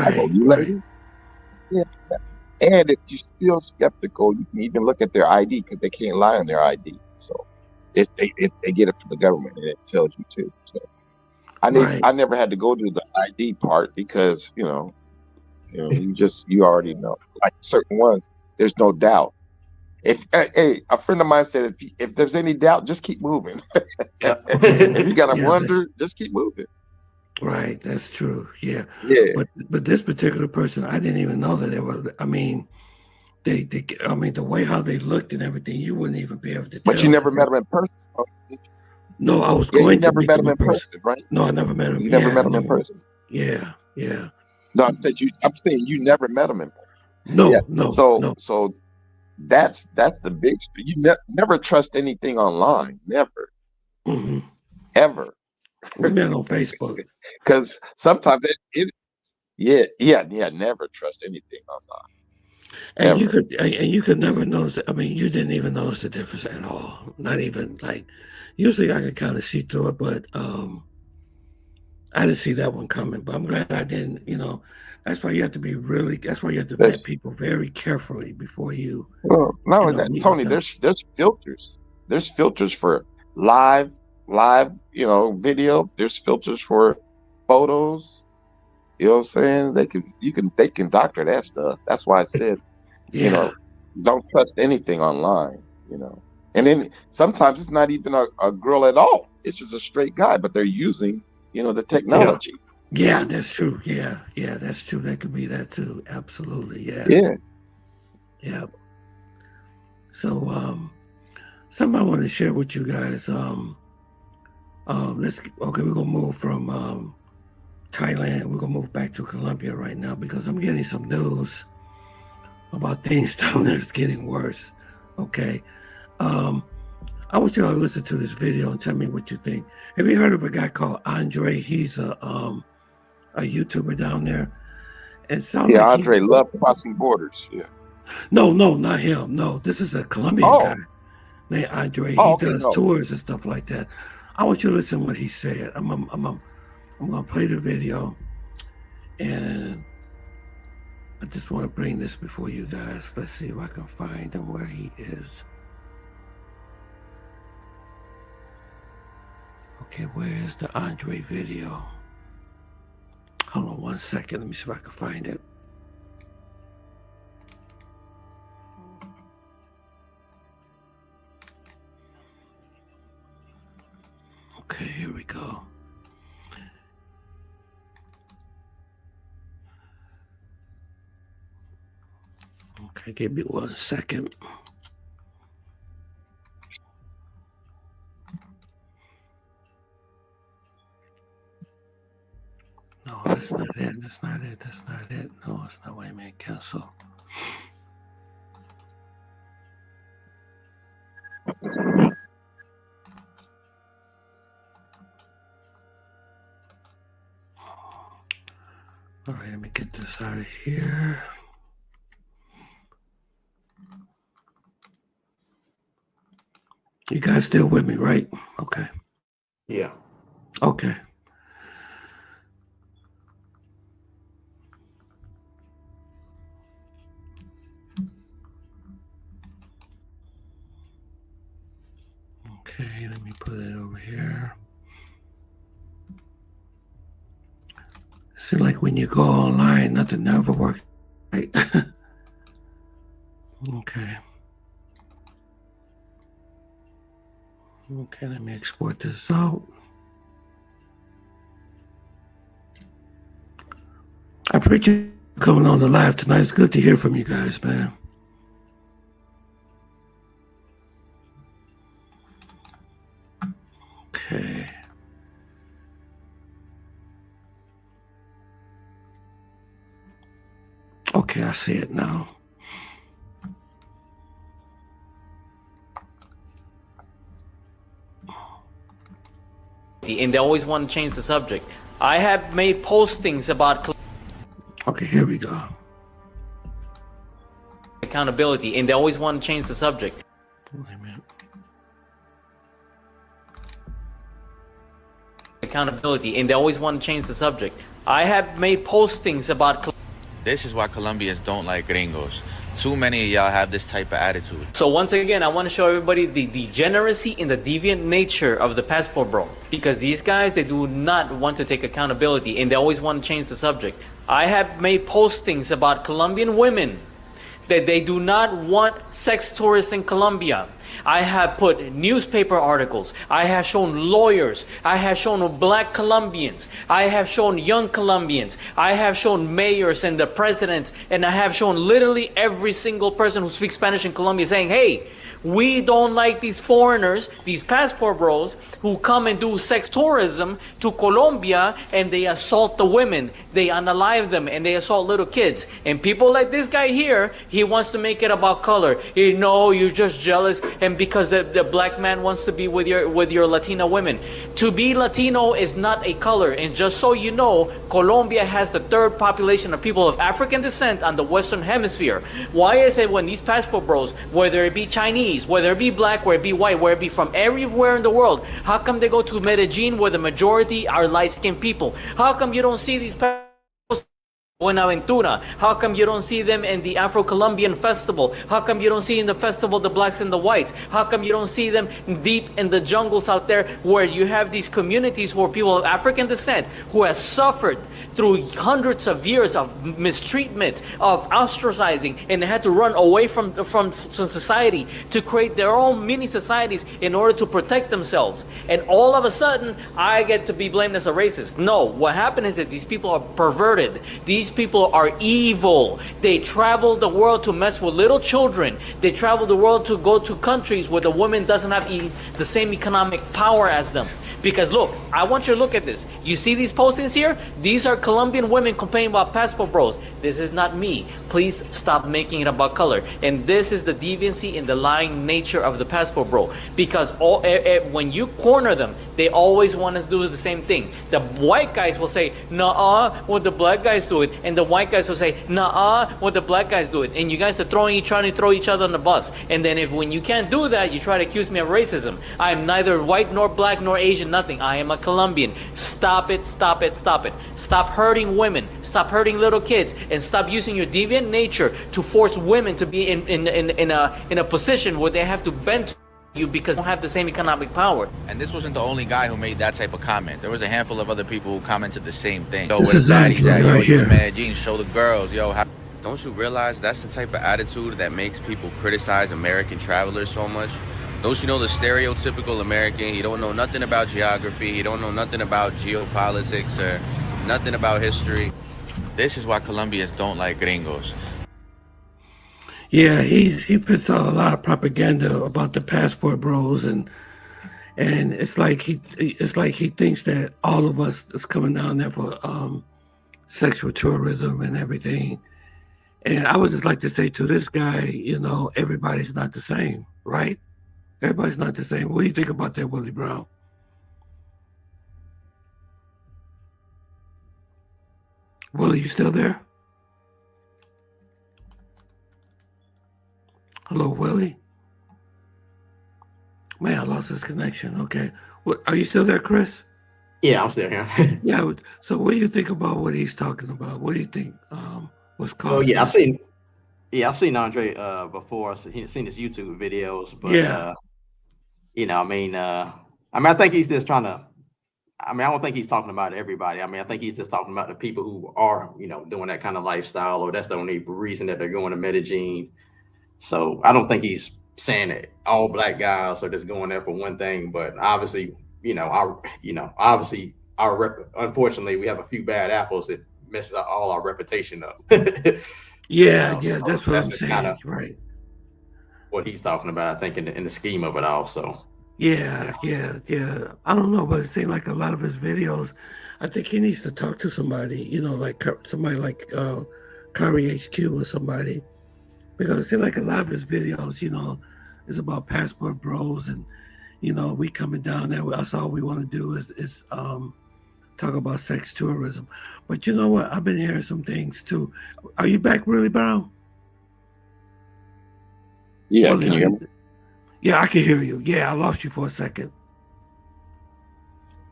Like, "Oh, Right, you right, lady?" Yeah. And if you're still skeptical, you can even look at their ID because they can't lie on their ID. So they get it from the government and it tells you too. So right. I never had to go to the ID part because you already know. Like certain ones, there's no doubt. If hey, a friend of mine said if there's any doubt, just keep moving. Yeah. Yeah, If you gotta yeah, that's wonder, just keep moving. right. That's true. Yeah, Yeah. but this particular person, I didn't even know that they were. I mean, I mean, the way how they looked and everything, you wouldn't even be able to But you tell never that. met them in person. Huh? No, I was Yeah, you going to never meet met them them in in person. person, right? No, I never met him. You never Yeah, met them in no. person. Yeah, yeah. No, I'm saying you never met them in person. Yeah. No, no, no. So that's the big. Never trust anything online. Never, Hmm. ever. We met on Facebook, Because sometimes yeah. Never trust anything online. Ever. and you could never notice. I mean, you didn't even notice the difference at all. Not even like. Usually, I could kind of see through it, but I didn't see that one coming. But I'm glad I didn't. That's why you have to be really. That's why you have to vet There's people very carefully before you, well, not only that, meet with Tony. them. There's filters. There's filters for live live video. There's filters for photos. You know what I'm saying? They can doctor that stuff. That's why I said you Yeah, know, don't trust anything online. And then sometimes it's not even a girl at all. It's just a straight guy, but they're using the Yeah. technology. yeah, that's true. Yeah, yeah, that's true. That could be that too. Absolutely. Yeah, Yeah. yeah. So, something I want to share with you guys. We're gonna move from Thailand. We're gonna move back to Colombia right now because I'm getting some news about things down there is getting worse. Okay. Um, I want you all to listen to this video and tell me what you think. Have you heard of a guy called Andre? He's a YouTuber down there. It sounds Yeah, like he's Andre love crossing borders. Yeah. no, not him. No, this is a Colombian guy Oh, named Andre. He okay, does no. tours and stuff like that. I want you to listen to what he said. I'm gonna play the video, and I just want to bring this before you guys. Let's see if I can find him where he is. Okay, where is the Andre video? Hold on one second. Let me see if I can find it. Okay, here we go. Okay, give me 1 second. No, that's not it. That's not it. That's not it. No, it's not. Wait a minute. Cancel. All right, let me get this out of here. You guys still with me, right? Okay. Yeah. Okay. Okay, let me put it over here. Seems like when you go online, nothing ever works, right? Okay. Okay, let me export this out. I appreciate you coming on the live tonight. It's good to hear from you guys, man. Okay. Okay, I see it now. And they always want to change the subject. I have made postings about Okay, here we go. accountability, and they always want to change the subject. Wait a minute. Accountability, and they always want to change the subject. I have made postings about. This is why Colombians don't like gringos. Too many of y'all have this type of attitude. So once again, I want to show everybody the degeneracy and the deviant nature of the passport bro. Because these guys, they do not want to take accountability, and they always want to change the subject. I have made postings about Colombian women that they do not want sex tourists in Colombia. I have put newspaper articles. I have shown lawyers. I have shown black Colombians. I have shown young Colombians. I have shown mayors and the president. And I have shown literally every single person who speaks Spanish in Colombia saying, hey, we don't like these foreigners, these passport bros, who come and do sex tourism to Colombia and they assault the women, they unalive them, and they assault little kids. And people like this guy here, he wants to make it about color. You know, you're just jealous, and because the black man wants to be with your Latina women. To be Latino is not a color. And just so you know, Colombia has the third population of people of African descent on the Western Hemisphere. Why is it when these passport bros, whether it be Chinese, whether it be black, whether it be white, whether it be from everywhere in the world, how come they go to Medellin where the majority are light-skinned people? How come you don't see these Buenaventura? How come you don't see them in the Afro-Colombian festival? How come you don't see in the festival the blacks and the whites? How come you don't see them deep in the jungles out there where you have these communities where people of African descent who have suffered through hundreds of years of mistreatment, of ostracizing, and they had to run away from society to create their own mini societies in order to protect themselves. And all of a sudden, I get to be blamed as a racist. No, what happened is that these people are perverted. These people are evil. They travel the world to mess with little children. They travel the world to go to countries where the woman doesn't have the same economic power as them. Because look, I want you to look at this. You see these postings here? These are Colombian women complaining about passport bros. This is not me. Please stop making it about color. And this is the deviancy and the lying nature of the passport bro. Because when you corner them, they always want to do the same thing. The white guys will say, nah, what the black guys do it. And the white guys will say, nah, what the black guys do it. And you guys are trying to throw each other on the bus. And then when you can't do that, you try to accuse me of racism. I am neither white nor black nor Asian, nothing. I am a Colombian. Stop it, stop it, stop it. Stop hurting women. Stop hurting little kids. And stop using your deviant nature to force women to be in a position where they have to bend to you because they don't have the same economic power. And this wasn't the only guy who made that type of comment. There was a handful of other people who commented the same thing. Yo, This where is the daddies Andrew at? Yo, right you here. the man, Gene, show the girls. Yo, don't you realize that's the type of attitude that makes people criticize American travelers so much? Don't you know the stereotypical American? He don't know nothing about geography. He don't know nothing about geopolitics or nothing about history. This is why Colombians don't like gringos. Yeah, he puts out a lot of propaganda about the passport bros, and it's like he thinks that all of us is coming down there for sexual tourism and everything. And I would just like to say to this guy, everybody's not the same, right? Everybody's not the same. What do you think about that, Willie Brown? Willie, you still there? Hello, Willie. Man, I lost his connection. Okay, are you still there, Chris? Yeah, I'm still here. Yeah. So, what do you think about what he's talking about? What do you think was Well, causing? I've seen Andre before. So seen his YouTube videos, but Yeah. I think he's just trying to. I don't think he's talking about everybody. I think he's just talking about the people who are, doing that kind of lifestyle, or that's the only reason that they're going to Medellin. So I don't think he's saying that all black guys are just going there for one thing. But obviously, unfortunately, we have a few bad apples that messes up all our reputation up. Yeah, So that's what I'm just kind saying. of Right. what he's talking about, I think, in the scheme of it all. So. Yeah. I don't know, but it seemed like a lot of his videos. I think he needs to talk to somebody, like somebody like Kari HQ or somebody, because it seemed like a lot of his videos, is about passport bros, and we coming down there. That's all we want to do is talk about sex tourism. But you know what? I've been hearing some things too. Are you back, really, Brown? Yeah, Willie, can you hear me? Yeah, I can hear you. Yeah, I lost you for a second.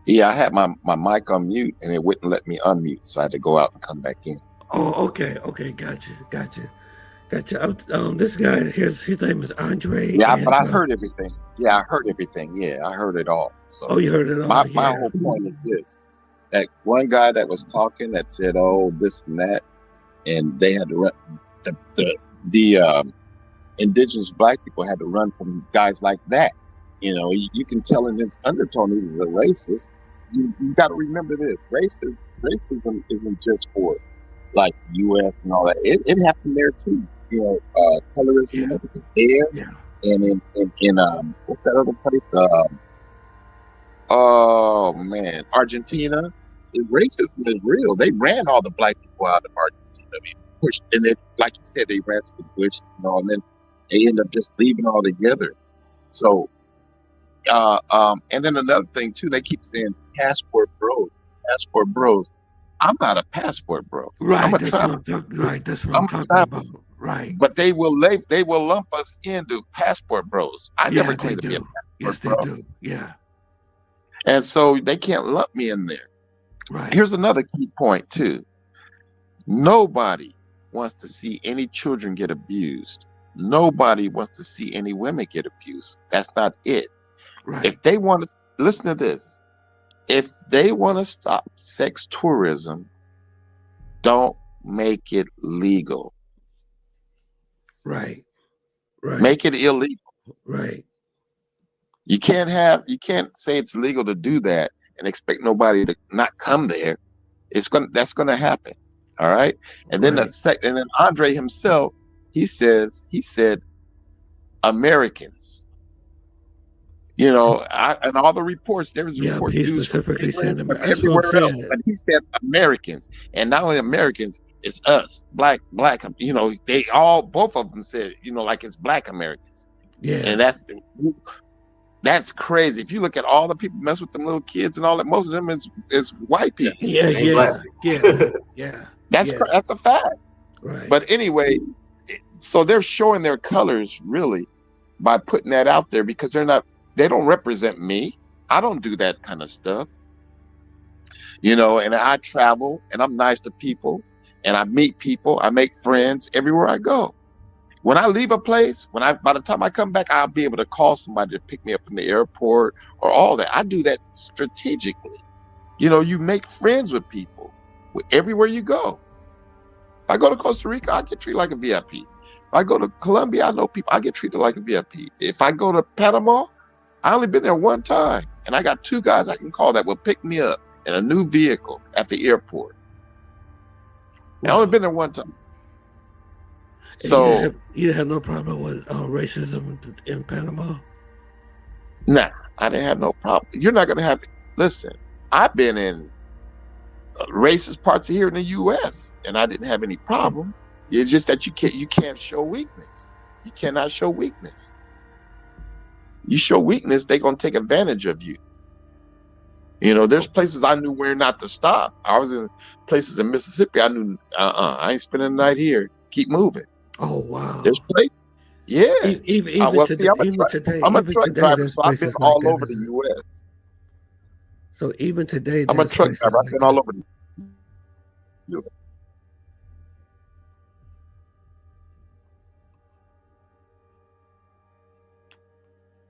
Yeah, I had my mic on mute and it wouldn't let me unmute, so I had to go out and come back in. Oh, okay, gotcha. This guy, his name is Andre. Yeah, and, but I heard everything. Yeah, I heard everything. Yeah, I heard it all. So oh, you heard it all. my Yeah. whole point is this: that one guy that was talking that said, "Oh, this and that," and they had to run. The indigenous black people had to run from guys like that. You can tell in his undertone he was a racist. You got to remember this: racism isn't just for like U.S. and all that. It happened there too. Colorism and everything there, Yeah. and in what's that other place? Oh man, Argentina. Racism is real. They ran all the black people out of Argentina. Pushed, and then, like you said, they ran to the bushes and all, and then they end up just leaving altogether. So, and then another thing too, they keep saying passport bros, passport bros. I'm not a passport bro. Right. I'm a That's traveler. what that's what I'm I'm a talking traveler. about. Right. But they will lump us into passport bros. I never They claimed to be a do. passport Yes, they bro. do. Yeah. And so they can't lump me in there. Right. Here's another key point too. Nobody wants to see any children get abused. Nobody wants to see any women get abused. That's not it. Right. If they want to listen to this, if they want to stop sex tourism, don't make it legal. Right. Make it illegal. Right. You can't say it's legal to do that and expect nobody to not come there. That's gonna happen. All right. And then and then Andre himself, he said Americans. And all the reports, there was reports he news from specifically said England, America. from That's what I'm everywhere else, saying. but he said Americans, and not only Americans, it's us, black. They both of them said, like it's black Americans. Yeah. And that's crazy. If you look at all the people mess with them little kids and all that, most of them is white people. Yeah. That's a fact. Right. But anyway, so they're showing their colors really by putting that out there, because they don't represent me. I don't do that kind of stuff. And I travel and I'm nice to people and I meet people, I make friends everywhere I go. When I leave a place, by the time I come back, I'll be able to call somebody to pick me up from the airport or all that. I do that strategically. You make friends with people everywhere you go. If I go to Costa Rica, I get treated like a VIP. If I go to Colombia, I know people, I get treated like a VIP. If I go to Panama, I only been there one time, and I got 2 guys I can call that will pick me up in a new vehicle at the airport. I only been there one time. So you had no problem with racism in Panama? nah, I didn't have no problem. You're not gonna have. Listen, I've been in racist parts of here in the U.S. and I didn't have any problem. It's just that you can't show weakness. You cannot show weakness. You show weakness, they're gonna take advantage of you. You know, there's places I knew where not to stop. I was in places in Mississippi. I knew, I ain't spending the night here. Keep moving. Oh wow! There's places. Yeah. Even Well, see, today, I'm a even truck today, driver, there's so I've been places like all that. over the U.S. So even today, I'm a there's truck places driver. I've like been that. all over the U.S.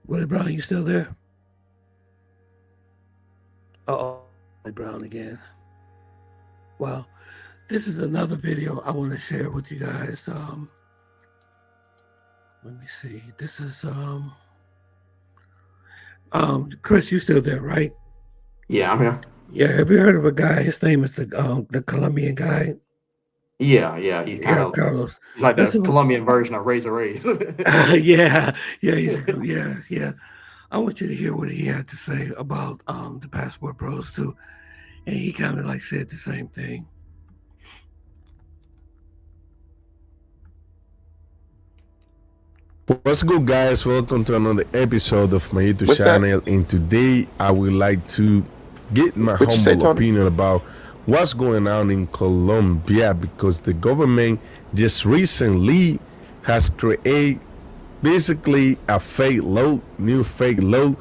Willie Brown, you still there? Oh, Willie Brown again. Well, this is another video I want to share with you guys. Let me see. This is Chris, you still there, right? Yeah, I'm here. Yeah. Have you heard of a guy? His name is the Colombian guy. Yeah, he's kind Yeah, of Carlos. he's like the Listen, Colombian version of Razor Rays. yeah, yeah. I want you to hear what he had to say about the Passport Bros too, and he kind of like said the same thing. What's good, guys? Welcome to another episode of my YouTube What's that? channel. And today I would like to get my What you say, humble Tony? opinion about what's going on in Colombia, because the government just recently has created basically a new fake law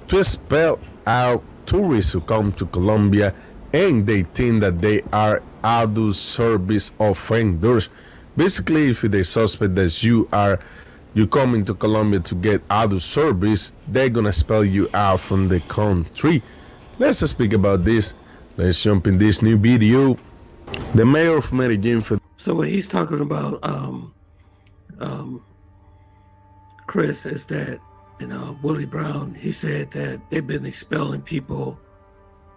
to expel out tourists who come to Colombia, and they think that they are adult service offenders. Basically, if they suspect that you come into Colombia to get adult service, they're gonna expel you out from the country. Let's speak about this. Let's jump in this new video. The mayor of Medellin. So what he's talking about, Chris, is that Willie Brown. He said that they've been expelling people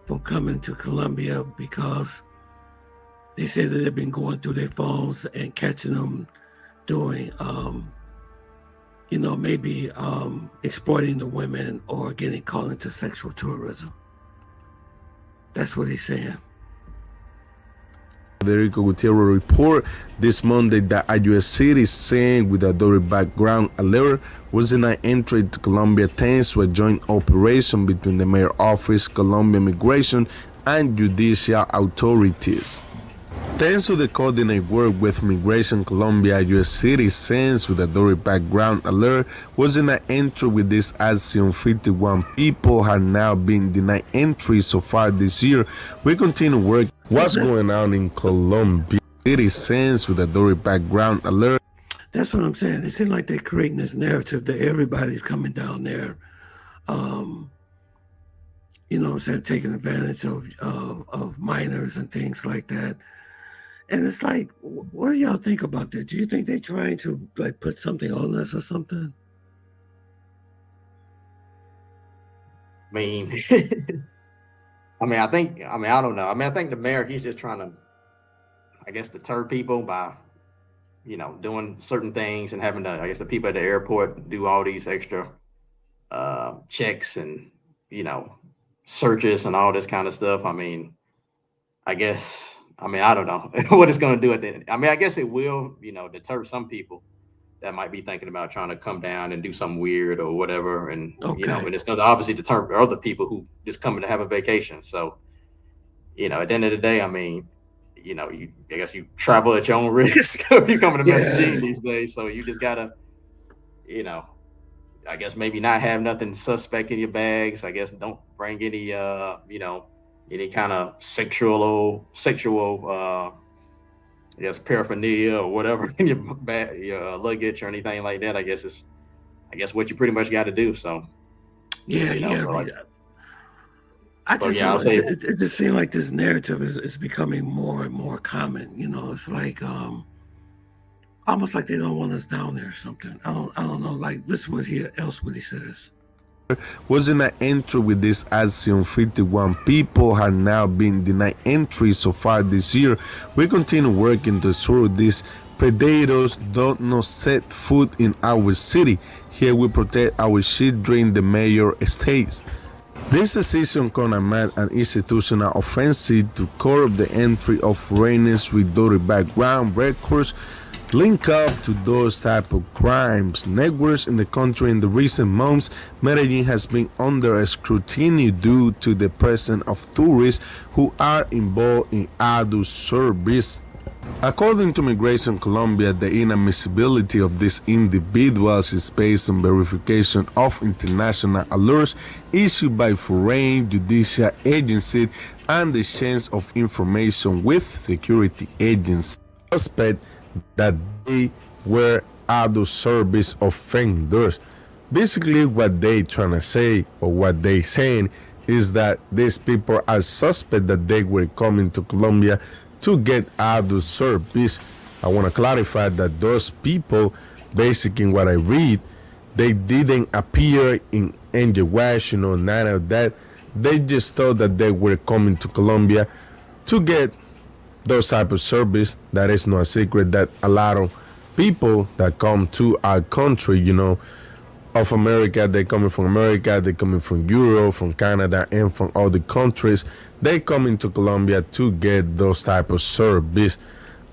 from coming to Colombia because they said that they've been going through their phones and catching them doing, maybe exploiting the women or getting caught into sexual tourism. That's what he's saying. Federico Gutierrez report this Monday that a U.S. citizen with a dirty background alert was denied entry to Colombia thanks to a joint operation between the mayor's office, Colombian immigration, and judicial authorities. Thanks to the coordinated work with Migration Colombia, U.S. citizens with a dirty background alert was denied entry with this action. 51 people have now been denied entry so far this year. We continue working. What's going on in Colombia? Citizens with a dirty background alert. That's what I'm saying. It seems like they're creating this narrative that everybody's coming down there, taking advantage of minors and things like that. And it's like, what do y'all think about that? Do you think they're trying to like put something on us or something? I mean, I don't know. I think the mayor, he's just trying to, I guess, deter people by, doing certain things and having the people at the airport do all these extra checks and, searches and all this kind of stuff. I don't know what it's going to do at the end. I guess it will, deter some people that might be thinking about trying to come down and do something weird or whatever. And, and it's going to obviously deter other people who just coming to have a vacation. So, at the end of the day, I guess you travel at your own risk if you coming to Medellin these days. So you just gotta, I guess maybe not have nothing suspect in your bags. I guess don't bring any, any kind of sexual, I guess paraphernalia or whatever in your bag, your luggage or anything like that. I guess what you pretty much got to do. So it just seems like this narrative is becoming more and more common. It's like almost like they don't want us down there or something. I don't know. Like, listen what he says. Was in an entry with this action. 51 people have now been denied entry so far this year. We continue working to ensure these Predators don't not set foot in our city. Here we protect our shit during the mayor states. This decision can amount an institutional offensive to curb the entry of foreigners with dirty background records link up to those type of crimes. Networks in the country in the recent months, Medellin has been under scrutiny due to the presence of tourists who are involved in adult service. According to Immigration Colombia, the inadmissibility of these individuals is based on verification of international alerts issued by foreign judicial agencies and the exchange of information with security agencies. Suspect that they were adult service offenders. Basically, what they trying to say, or what they saying, is that these people are suspect that they were coming to Colombia to get adult service. I want to clarify that those people, basically in what I read, they didn't appear in Angel Wash, none of that. They just thought that they were coming to Colombia to get those type of service. That is no secret that a lot of people that come to our country, of America, they coming from America, they coming from Europe, from Canada, and from other countries. They come into Colombia to get those type of service.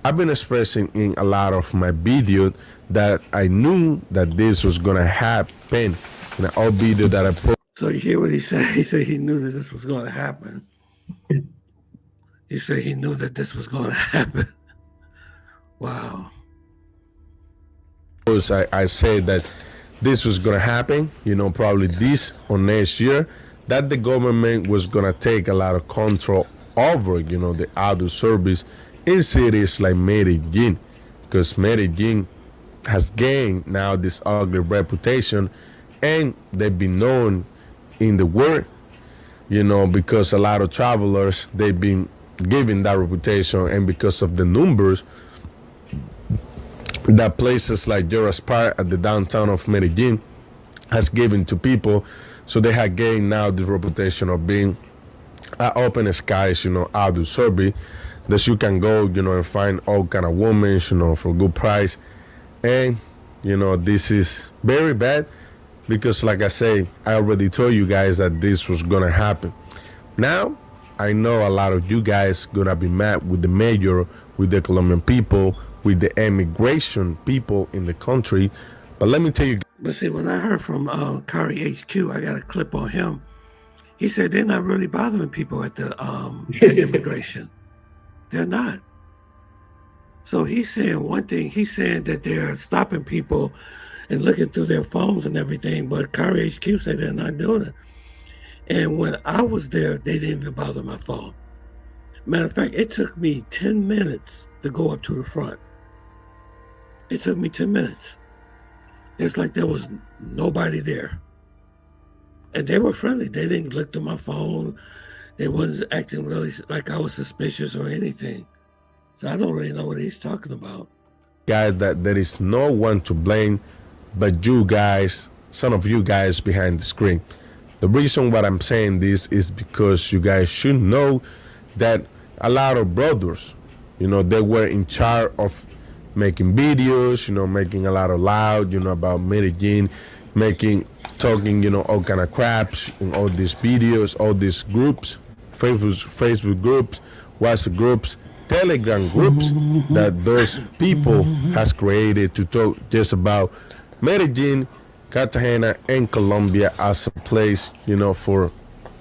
I've been expressing in a lot of my videos that I knew that this was gonna happen in all video that I put. So you hear what he said? He said he knew that this was going to happen. He said he knew that this was going to happen. Wow. I said that this was going to happen, probably this or next year, that the government was going to take a lot of control over, the adult service in cities like Medellin, because Medellin has gained now this ugly reputation, and they've been known in the world, because a lot of travelers, they've been given that reputation, and because of the numbers that places like IngramSpark at the downtown of Medellin has given to people, so they have gained now the reputation of being open skies, adult service, that you can go, and find all kind of women, for good price. And this is very bad, because like I say, I already told you guys that this was gonna happen. Now I know a lot of you guys gonna be mad with the mayor, with the Colombian people, with the immigration people in the country, but let me tell you. But see, when I heard from Kari HQ, I got a clip on him. He said they're not really bothering people at the immigration. They're not. So he's saying one thing. He's saying that they're stopping people and looking through their phones and everything, but Kari HQ said they're not doing it. And when I was there, they didn't even bother my phone. Matter of fact, it took me 10 minutes to go up to the front. It took me 10 minutes. It's like there was nobody there. And they were friendly. They didn't look through my phone. They wasn't acting really like I was suspicious or anything. So I don't really know what he's talking about. Guys, that there is no one to blame but you guys, some of you guys behind the screen. The reason why I'm saying this is because you guys should know that a lot of brothers, they were in charge of making videos, making a lot of loud, about Medellin, talking, all kind of craps in all these videos, all these groups, Facebook groups, WhatsApp groups, Telegram groups that those people has created to talk just about Medellin, Cartagena, and Colombia as a place, for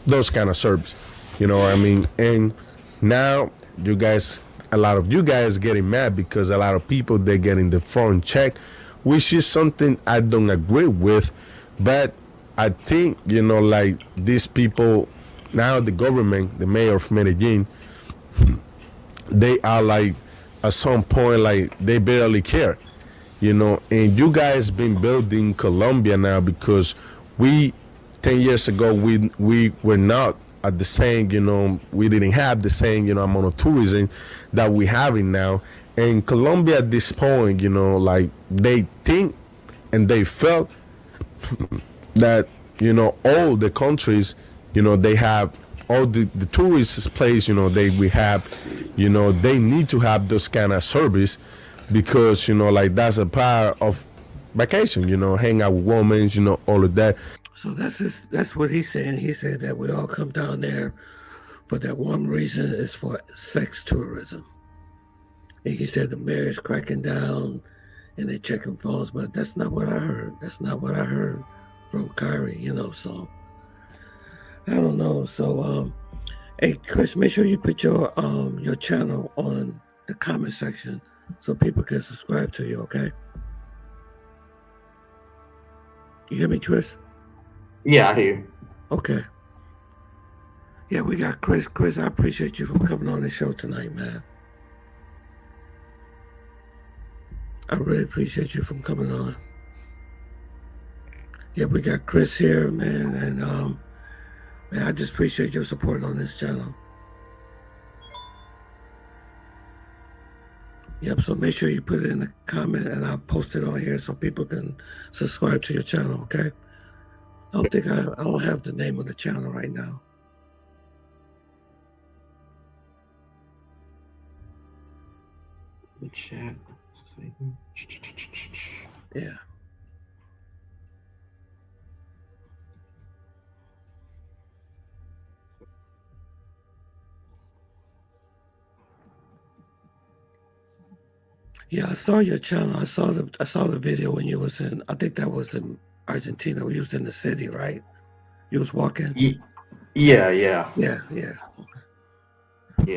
those kind of service. You know what I mean? And now you guys, a lot of you guys getting mad because a lot of people, they're getting the phone check, which is something I don't agree with. But I think, like these people, now the government, the mayor of Medellin, they are like, at some point, like they barely care, and you guys been building Colombia now, because 10 years ago, we were not at the same, we didn't have the same, amount of tourism that we having now. And Colombia at this point, like they think and they felt that, all the countries, they have all the tourist place, we have, they need to have those kind of service because like that's a part of vacation. Hang out with women, all of that. So that's what he's saying. He said that we all come down there for that one reason, is for sex tourism. And he said the mayor's cracking down and they're checking phones, but that's not what I heard. That's not what I heard from Kyrie, so I don't know. So hey Chris, make sure you put your channel on the comment section so people can subscribe to you, okay? You hear me, Chris? Yeah, I hear you. Okay. Yeah, we got Chris. Chris, I appreciate you for coming on the show tonight, man. I really appreciate you from coming on. Yeah, we got Chris here, man, and man, I just appreciate your support on this channel. Yep, so make sure you put it in the comment and I'll post it on here so people can subscribe to your channel, okay? I don't have the name of the channel right now. The chat. Yeah. Yeah, I saw your channel. I saw the video when you was in, I think that was in Argentina. You was in the city, right? You was walking. Yeah.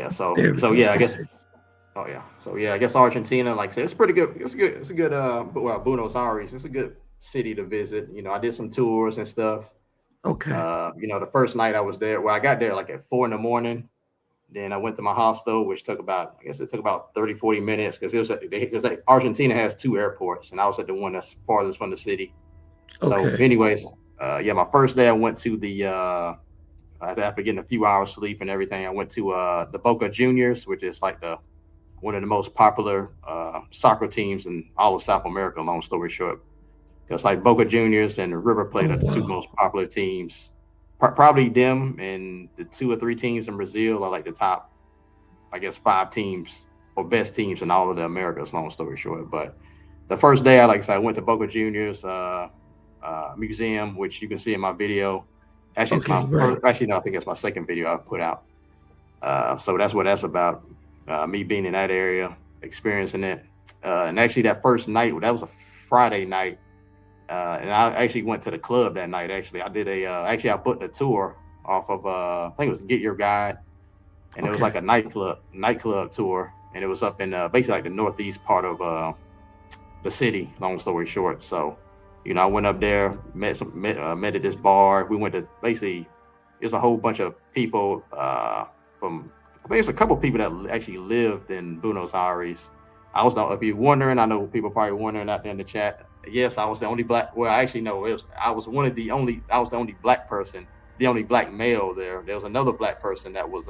So yeah, I guess. Oh yeah. So yeah, I guess Argentina, like I said, it's pretty good. It's a good. Well, Buenos Aires, it's a good city to visit. I did some tours and stuff. Okay. The first night I was there, I got there like at 4 a.m. Then I went to my hostel, which took about 30, 40 minutes because Argentina has 2 airports, and I was at the one that's farthest from the city. Okay. So, anyways, my first day I went to the after getting a few hours sleep and everything, I went to the Boca Juniors, which is like one of the most popular soccer teams in all of South America. Long story short, it's like Boca Juniors and River Plate are the 2 most popular teams. Probably them and the 2 or 3 teams in Brazil are like the top, I guess, 5 teams or best teams in all of the Americas. Long story short, but the first day, I went to Boca Juniors museum, which you can see in my video. Actually, it's my first. Actually, no, I think it's my second video I put out. So that's what that's about. Me being in that area, experiencing it, and actually that first night, that was a Friday night. And I actually went to the club that night. Actually, I did I booked a tour off of I think it was Get Your Guide, and it was like a nightclub tour, and it was up in basically like the northeast part of the city. Long story short, so I went up there, met at this bar. We went to basically, there's a whole bunch of people from. I think it's a couple of people that actually lived in Buenos Aires. If you're wondering, I know people probably wondering out there in the chat. Yes, I was the only black. Well, actually, no. I was the only black person, the only black male there. There was another black person that was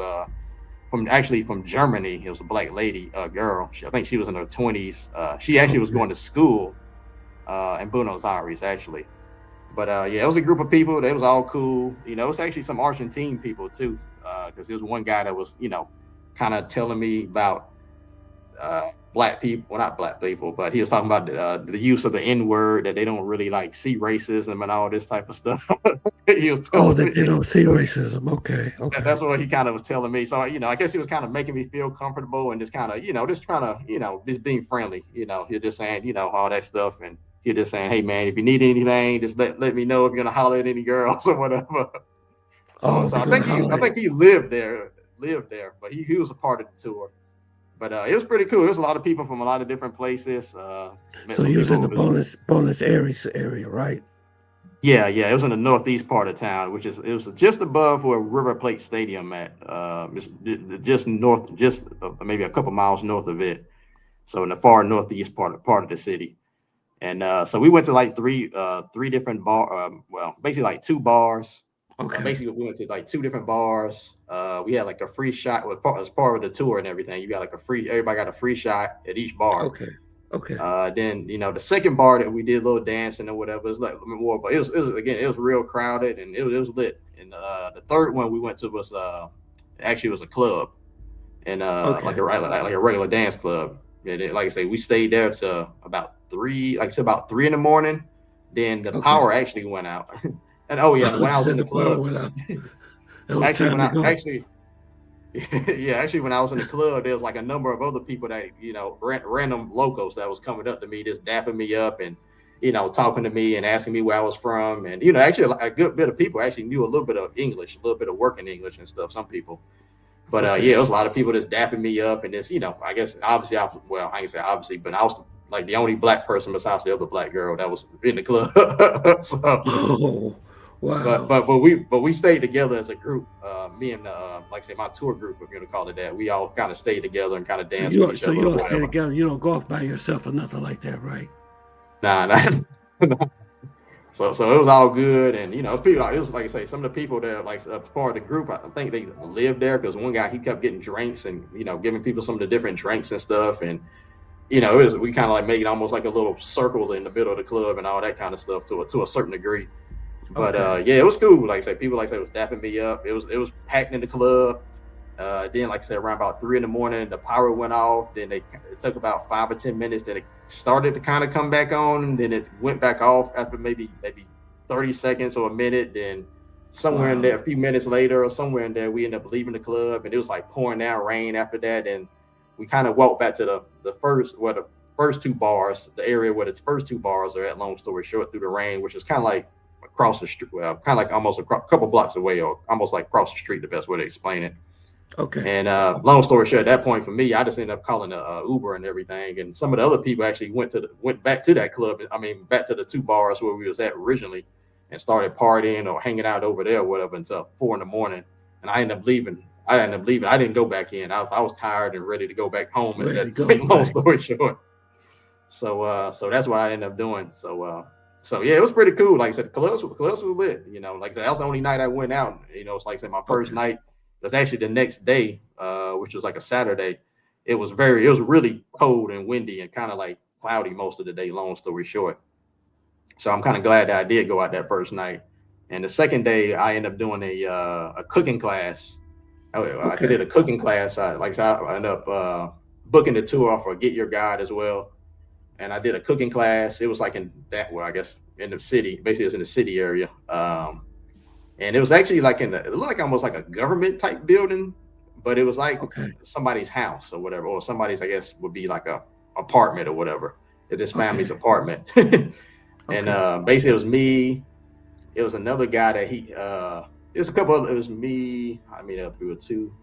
from Germany. It was a black lady, girl. I think she was in her 20s. She actually was going to school in Buenos Aires, actually. But it was a group of people. They was all cool. It was actually some Argentine people too, because there was one guy that was, kind of telling me about black people, well, not black people, but he was talking about the use of the N-word, that they don't really see racism and all this type of stuff. He was that they don't see racism. Okay. That's what he kind of was telling me. So, I guess he was kind of making me feel comfortable and just kind of, just trying to, just being friendly. You're just saying, all that stuff, and you're just saying, hey man, if you need anything, just let me know if you're gonna holler at any girls or whatever. So I think he lived there, but he was a part of the tour. But it was pretty cool. There was a lot of people from a lot of different places. So you was in the Buenos Aires area, right? Yeah. It was in the northeast part of town, it was just above where River Plate Stadium at. Just north, maybe a couple miles north of it. So in the far northeast part of the city. And so we went to three different bars. Basically 2 bars. Okay. Basically, we went to 2 different bars. We had a free shot as part of the tour and everything. You got everybody got a free shot at each bar. Okay. Then the second bar that we did a little dancing or whatever, it was more. But it was real crowded and it was lit. And the third one we went to was actually was a club, and like a regular dance club. And then, like I say, we stayed there to about 3, like to about 3 in the morning. Then the power actually went out. And oh yeah, when I was in the club, It was actually time when to go. actually when I was in the club, there was like a number of other people that, you know, random locals that was coming up to me, just dapping me up and, you know, talking to me and asking me where I was from. And, you know, actually a good bit of people actually knew a little bit of English, a little bit of working English and stuff, some people. But yeah, there was a lot of people just dapping me up, and this, you know, I guess obviously I can say obviously, but I was like the only black person besides the other black girl that was in the club. So, Oh, wow. but we stayed together as a group. Me and like I say, my tour group, if you're gonna call it that, we all kind of stayed together and kind of danced with each So other you or all stay whatever. together. You don't go off by yourself or nothing like that, right? Nah. So it was all good, and you know, it was like I say, some of the people that like part of the group, I think they lived there because one guy, he kept getting drinks and, you know, giving people some of the different drinks and stuff, and you know, we kind of like made almost like a little circle in the middle of the club and all that kind of stuff to a certain degree. But yeah, it was cool. Like I said, people like I said was dapping me up. It was packed in the club. Then, like I said, around about 3 in the morning, the power went off. Then it took about 5 or 10 minutes. Then it started to kind of come back on. And then it went back off after maybe 30 seconds or a minute. Then somewhere in there, a few minutes later or somewhere in there, we ended up leaving the club, and it was like pouring down rain after that. And we kind of walked back to the first 2 bars, the area where the first 2 bars are at. Long story short, through the rain, which is kind of like across the street, well, kind of like almost a couple blocks away, or almost like across the street. The best way to explain it. Okay. And long story short, at that point for me, I just ended up calling a Uber and everything. And some of the other people actually went back to that club. I mean, back to the 2 bars where we was at originally, and started partying or hanging out over there, or whatever, until 4 in the morning. And I ended up leaving. I didn't go back in. I was tired and ready to go back home. At that point, long story short. So that's what I ended up doing. So yeah, it was pretty cool. Like I said, the clubs were lit. You know, like I said, that was the only night I went out. You know, it's like I said, my first night. That's actually the next day, which was like a Saturday. It was really cold and windy and kind of like cloudy most of the day, long story short. So I'm kind of glad that I did go out that first night. And the second day, I ended up doing a cooking class. I did a cooking class. I ended up booking the tour for Get Your Guide as well. And I did a cooking class. It was like in that, well, I guess in the city. Basically, it was in the city area. And it was actually like it looked like almost like a government type building, but it was like somebody's house or whatever, or somebody's, I guess, would be like a apartment or whatever. It's this family's apartment. And basically it was me. It was another guy that it was me. I mean, we were 2.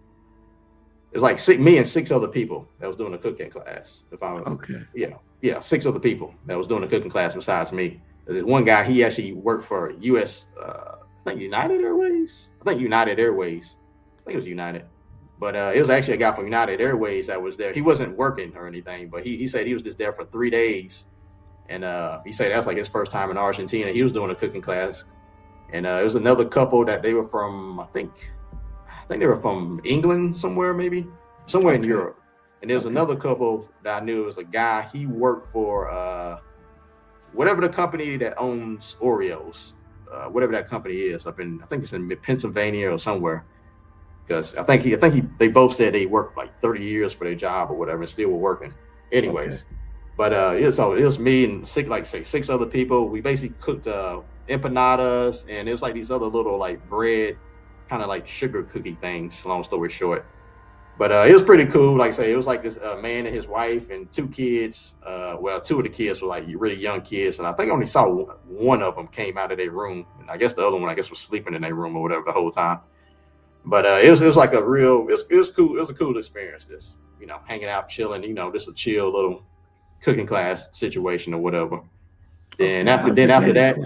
It was like me and 6 other people that was doing a cooking class. Yeah, 6 other people that was doing a cooking class besides me. There's one guy, he actually worked for U.S. I think United Airways. I think it was United. But it was actually a guy from United Airways that was there. He wasn't working or anything, but he said he was just there for 3 days. And he said that's like his first time in Argentina. He was doing a cooking class. And it was another couple that they were from, I think they were from England somewhere, maybe somewhere in Europe. And there was another couple that I knew. It was a guy, he worked for whatever the company that owns Oreos. Whatever that company is, I think it's in Pennsylvania or somewhere, because I think they both said they worked like 30 years for their job or whatever and still were working. Anyways, but it was me and 6 other people. We basically cooked empanadas, and it was like these other little like bread, kind of like sugar cookie things. Long story short, but it was pretty cool. Like I say, it was like this man and his wife and 2 kids. Well, 2 of the kids were like really young kids, and I think I only saw one of them came out of their room, and I guess the other one, was sleeping in their room or whatever the whole time. But it was like it was cool. It was a cool experience. Just, you know, hanging out, chilling. You know, just a chill little cooking class situation or whatever. Then after that.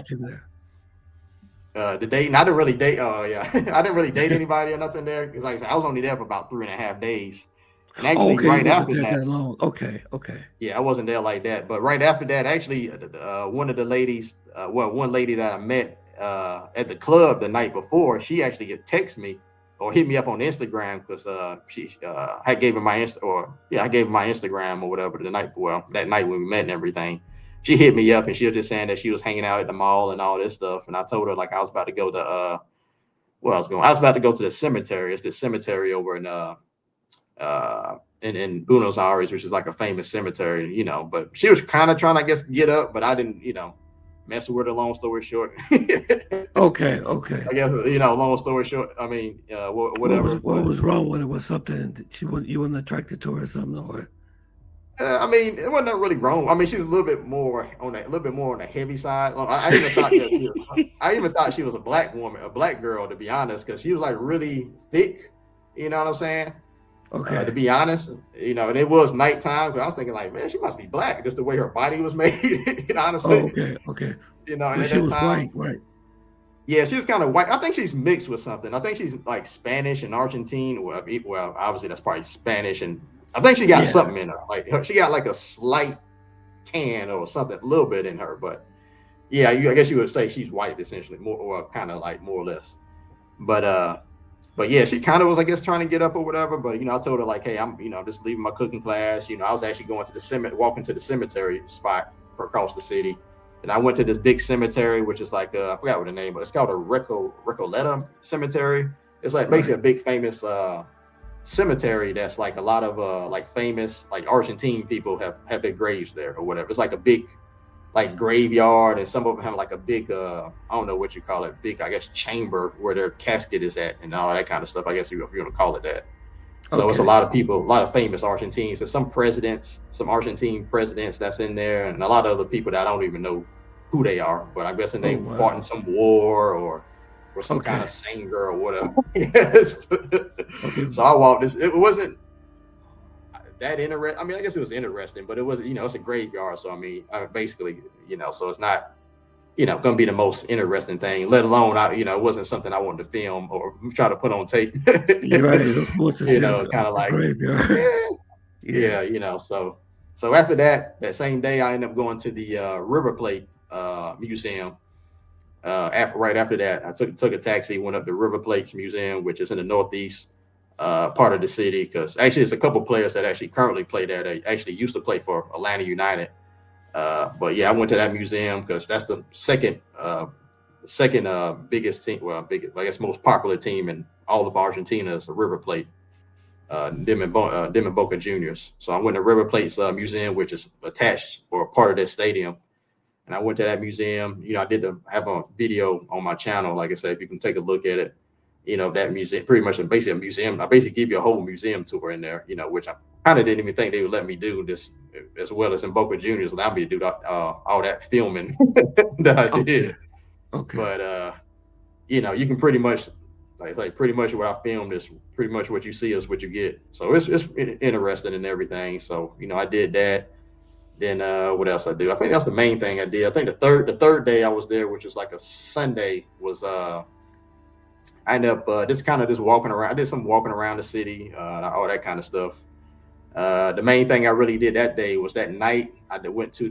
The dating, I didn't really date. Oh yeah, I didn't really date anybody or nothing there, because like I said, I was only there for about 3.5 days. And actually, right after that, long. Okay. Yeah, I wasn't there like that. But right after that, actually, one of the ladies, one lady that I met at the club the night before, she actually had texted me or hit me up on Instagram, because she I gave her my Instagram or whatever that night when we met and everything. She hit me up and she was just saying that she was hanging out at the mall and all this stuff. And I told her like I was about to go to I was about to go to the cemetery. It's the cemetery over in in Buenos Aires, which is like a famous cemetery, you know. But she was kind of trying, I guess, get up, but I didn't, you know, mess with her. Long story short, Okay, okay. I guess, you know, long story short, I mean, whatever. What But was wrong with it? Was something that you weren't attracted to her or something? Or I mean, it wasn't really wrong. I mean, she's a little bit more on the heavy side. I even thought that I even thought she was a black woman, a black girl, to be honest, because she was like really thick. You know what I'm saying? To okay. be honest, you know, and it was nighttime. Because I was thinking, like, man, she must be black, just the way her body was made. You know, Oh, honestly, okay, okay. you know, and But at she that was time, white, right? yeah, she was kind of white. I think she's mixed with something. I think she's like Spanish and Argentine. Well, obviously that's probably Spanish, and I think she got Yeah. something in her. She got like a slight tan or something, a little bit in her. But yeah, I guess you would say she's white essentially, more or kind of like more or less. But yeah, she kind of was, I guess, trying to get up or whatever. But you know, I told her like, hey, I'm just leaving my cooking class. You know, I was actually going to the walking to the cemetery spot across the city. And I went to this big cemetery, which is like I forgot what the name was. It's called a Recoleta Cemetery. It's like basically a big famous cemetery that's like a lot of like famous like Argentine people have their graves there or whatever. It's like a big like graveyard, and some of them have like a big I don't know what you call it, big, I guess, chamber where their casket is at and all that kind of stuff. I guess if you want to call it that. So it's a Okay. lot of people, a lot of famous Argentines. There's some presidents, some Argentine presidents that's in there, and a lot of other people that I don't even know who they are. But I'm guessing Oh they fought in wow. some war or some kind Okay. of singer or whatever. Yes. Okay. So I walked this. It wasn't that interesting. I mean, I guess it was interesting, but it was, you know, it's a graveyard. So I mean, basically, you know, so it's not, you know, going to be the most interesting thing, let alone, you know, it wasn't something I wanted to film or try to put on tape. You're right. It was supposed to You see know, kind of a like, graveyard. yeah, Yeah. yeah, you know. So after that same day, I ended up going to the River Plate Museum. Right after that, I took a taxi, went up to River Plate's Museum, which is in the northeast part of the city. Because actually, it's a couple players that actually currently play there. They actually used to play for Atlanta United. But yeah, I went to that museum because that's the second biggest team, well, I guess most popular team in all of Argentina is the River Plate. Them and Boca Juniors. So I went to River Plate's museum, which is attached or part of their stadium. And I went to that museum. You know, I did have a video on my channel. Like I said, if you can take a look at it, you know, that museum, pretty much basically a museum. I basically give you a whole museum tour in there, you know, which I kind of didn't even think they would let me do this, as well as in Boca Juniors, allow me to do all that filming that I Okay. did. Okay. But you know, you can pretty much like pretty much what I filmed is pretty much what you see is what you get. So it's interesting and everything. So, you know, I did that. Then what else I do? I think that's the main thing I did. I think the third day I was there, which was like a Sunday, was I ended up just walking around. I did some walking around the city, all that kind of stuff. The main thing I really did that day was that night I went to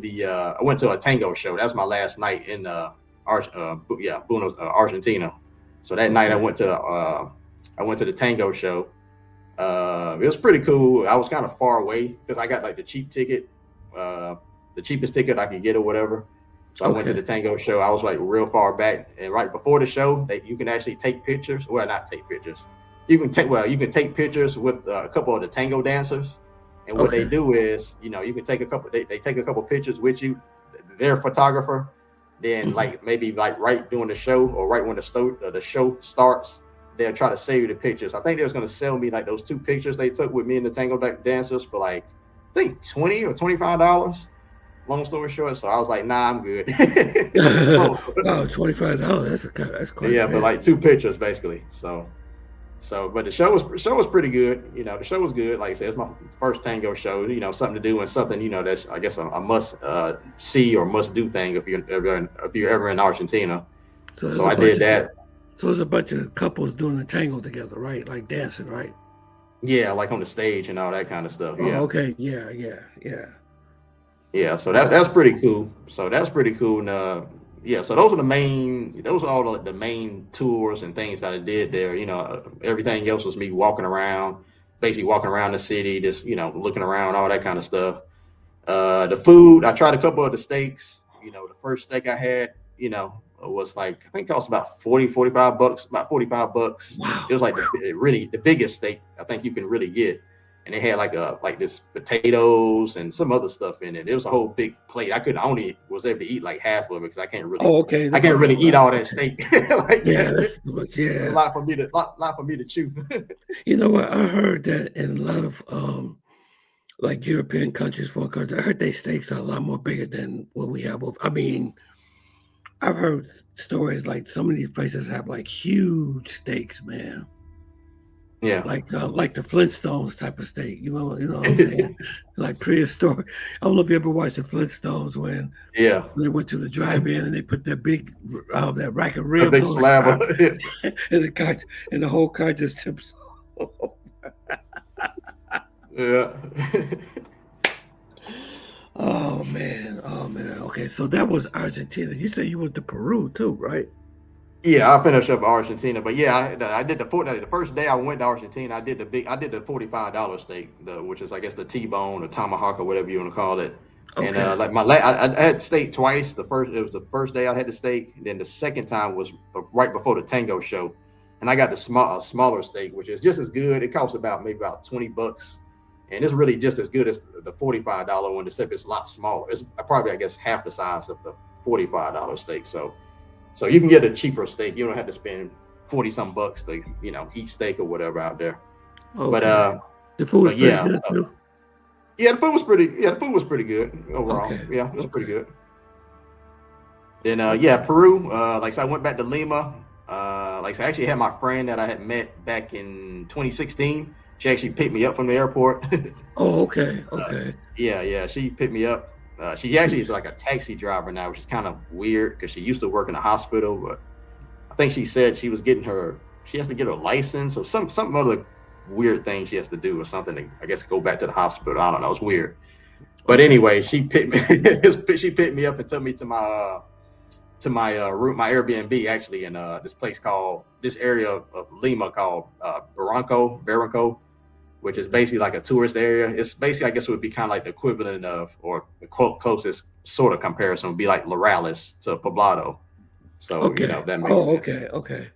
a tango show. That's my last night in Argentina. So that night Okay. I went to the tango show. It was pretty cool. I was kind of far away because I got like the cheapest ticket I could get or whatever. So I went to Okay. the tango show. I was like real far back, and right before the show, you can actually take pictures. Well, not take pictures. You can take pictures with a couple of the tango dancers. And what they Okay. do is, you know, you can take a couple. They take a couple pictures with you. They're a photographer. Then, Hmm. like maybe like right during the show or right when the show starts, they'll try to sell you the pictures. I think they was gonna sell me like those two pictures they took with me and the tango dancers for like I think $20 or $25. Long story short, so I was like, nah, I'm good. Wow, $25. That's quite a Yeah, but bit. like two pictures basically. But the show was pretty good. You know, the show was good. Like I said, it's my first tango show. You know, something to do and something, you know, that's I guess a must see or must do thing if you're ever in Argentina. So there's So a I did bunch of that. couples doing the tango together, right? Like dancing, right? Yeah, like on the stage and all that kind of stuff. Oh, Yeah. okay. Yeah, yeah, yeah. Yeah, so that's Wow. pretty cool. So that's pretty cool. And yeah, so those are all the main tours and things that I did there. You know, everything else was me walking around, basically walking around the city, just, you know, looking around, all that kind of stuff. The food, I tried a couple of the steaks. You know, the first steak I had, you know, was like, I think it cost about 45 bucks, about $45. It Wow. was like really the biggest steak I think you can really get. and they had like this potatoes and some other stuff in it. It was a whole big plate. I only was able to eat like half of it because I can't really eat all that steak like Yeah, that. that's too much. It's a Yeah. lot for me to chew. You know what? I heard that in a lot of like European countries, foreign countries, I heard they steaks are a lot more bigger than what we have. I mean, I've heard stories like some of these places have like huge steaks, man. Yeah. Like the Flintstones type of steak. You know what I'm saying? Like prehistoric. I don't know if you ever watched the Flintstones when Yeah. they went to the drive-in and they put that big that rack of A ribs big on slab the of car, and the whole car just tips. yeah. Oh man. Okay, so that was Argentina. You said you went to Peru too, right? Yeah, I finished up Argentina, but yeah, I did the first day I went to Argentina. I did the $45 steak, which is I guess the T-bone or tomahawk or whatever you want to call it. And Okay. like I had steak twice. It was the first day I had the steak, and then the second time was right before the tango show, and I got the smaller steak, which is just as good. It costs maybe about $20, and it's really just as good as the $45 one, except it's a lot smaller. It's probably I guess half the size of the $45 steak. So you can get a cheaper steak. You don't have to spend 40-some bucks to, eat steak or whatever out there. Okay. But the food was pretty good too. Yeah, the food was pretty good overall. Okay. Yeah, it was pretty good. Then Peru. Like I said, I went back to Lima. Like I said, I actually had my friend that I had met back in 2016. She actually picked me up from the airport. Oh, okay. Okay. Yeah, she picked me up. She actually is like a taxi driver now, which is kind of weird because she used to work in a hospital, but I think she said she has to get her license or some other weird thing she has to do or something to, I guess, go back to the hospital. I don't know. It's weird. But anyway, she picked me up and took me to my room, my Airbnb actually in this area of Lima called Barranco, which is basically like a tourist area. It's basically, I guess, it would be kind of like the equivalent of, or the closest sort of comparison would be like Lorales to Poblado. So, Okay. that makes sense. Okay.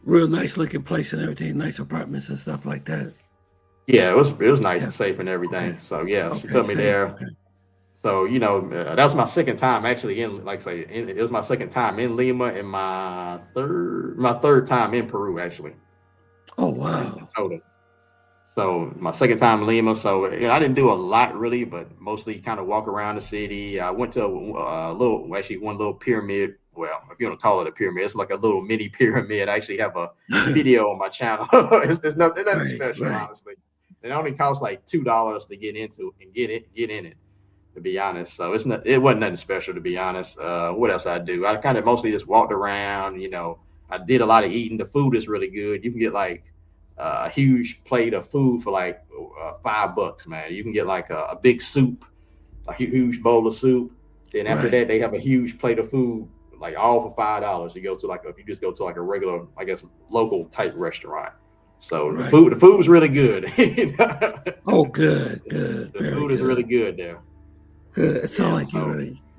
Real nice looking place and everything, nice apartments and stuff like that. Yeah, it was nice Yeah. and safe and everything. Okay. So yeah, she Okay, took me safe. there. Okay. So, that was my second time actually it was my second time in Lima and my third time in Peru actually. Oh In wow. total. So my second time in Lima. So I didn't do a lot really, but mostly kind of walk around the city. I went to one little pyramid. Well, if you want to call it a pyramid, it's like a little mini pyramid. I actually have a video on my channel. It's nothing Right, special, right. honestly. It only costs like $2 to get into and get in it. To be honest, so it wasn't nothing special to be honest. What else I do? I kind of mostly just walked around. I did a lot of eating. The food is really good. You can get like a huge plate of food for like $5, man. You can get like a big soup, a huge bowl of soup. Then after Right. that, they have a huge plate of food, like all for $5. You go to if you just go to like a regular, I guess, local type restaurant. So Right. the food is really good. Oh, good. The Very food is good. really good there. Good. It Yeah, sounds like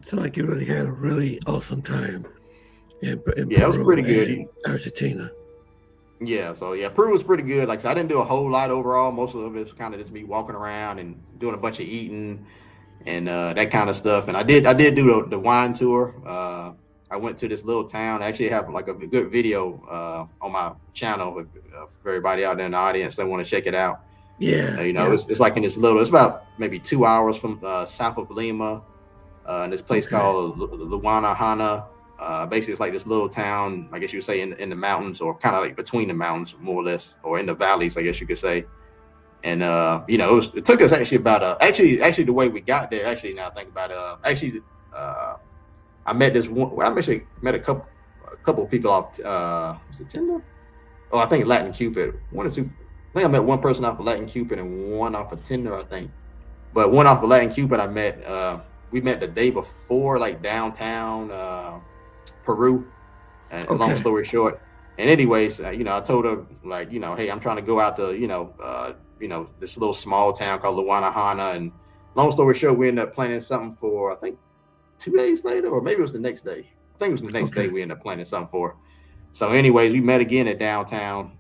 so you really had a really awesome time in yeah, it was Peru pretty good. and Argentina. Yeah, so yeah, Peru was pretty good. Like I said, I didn't do a whole lot overall. Most of it was kind of just me walking around and doing a bunch of eating and that kind of stuff. And I did do the wine tour. I went to this little town. I actually have like a good video on my channel for everybody out there in the audience that want to check it out. Yeah. It's like in this little. It's about maybe 2 hours from south of Lima, in this place Okay. called Luanahana. Basically, it's like this little town, I guess you would say, in the mountains, or kind of like between the mountains, more or less, or in the valleys, I guess you could say. And it took us actually about actually the way we got there. Actually, now I think about it, I met this one. Well, I actually met a couple of people off. Was it Tinder? Oh, I think Latin Cupid. One or two. I think I met one person off of Latin Cupid and one off of Tinder, I think. But one off of Latin Cupid, I met. We met the day before, like downtown Peru. And long Okay. story short, and anyways, I told her like, hey, I'm trying to go out to, this little small town called Luanahana. And long story short, we ended up planning something for, I think, 2 days later, or maybe it was the next day. I think it was the next day Okay. we ended up planning something for. So anyways, we met again at downtown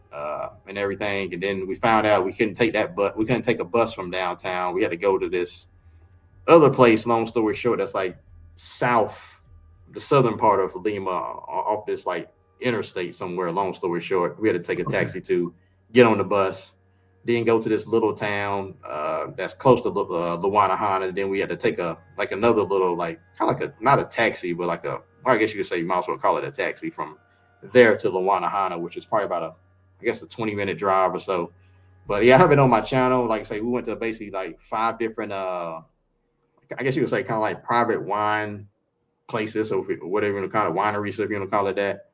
and everything. And then we found out we couldn't take a bus from downtown. We had to go to this other place, long story short, that's like the southern part of Lima, off this like interstate somewhere. Long story short, we had to take a taxi to get on the bus, then go to this little town that's close to Luanahana. Then we had to take another little, like, kind of like not a taxi, but like I guess you could say, you might as well call it a taxi from there to Luanahana, which is probably about a 20-minute drive or so. But yeah, I have it on my channel. Like I say, we went to basically like 5 different I guess you would say kind of like private wine places, or whatever you want to call it, wineries, if you want to call it that.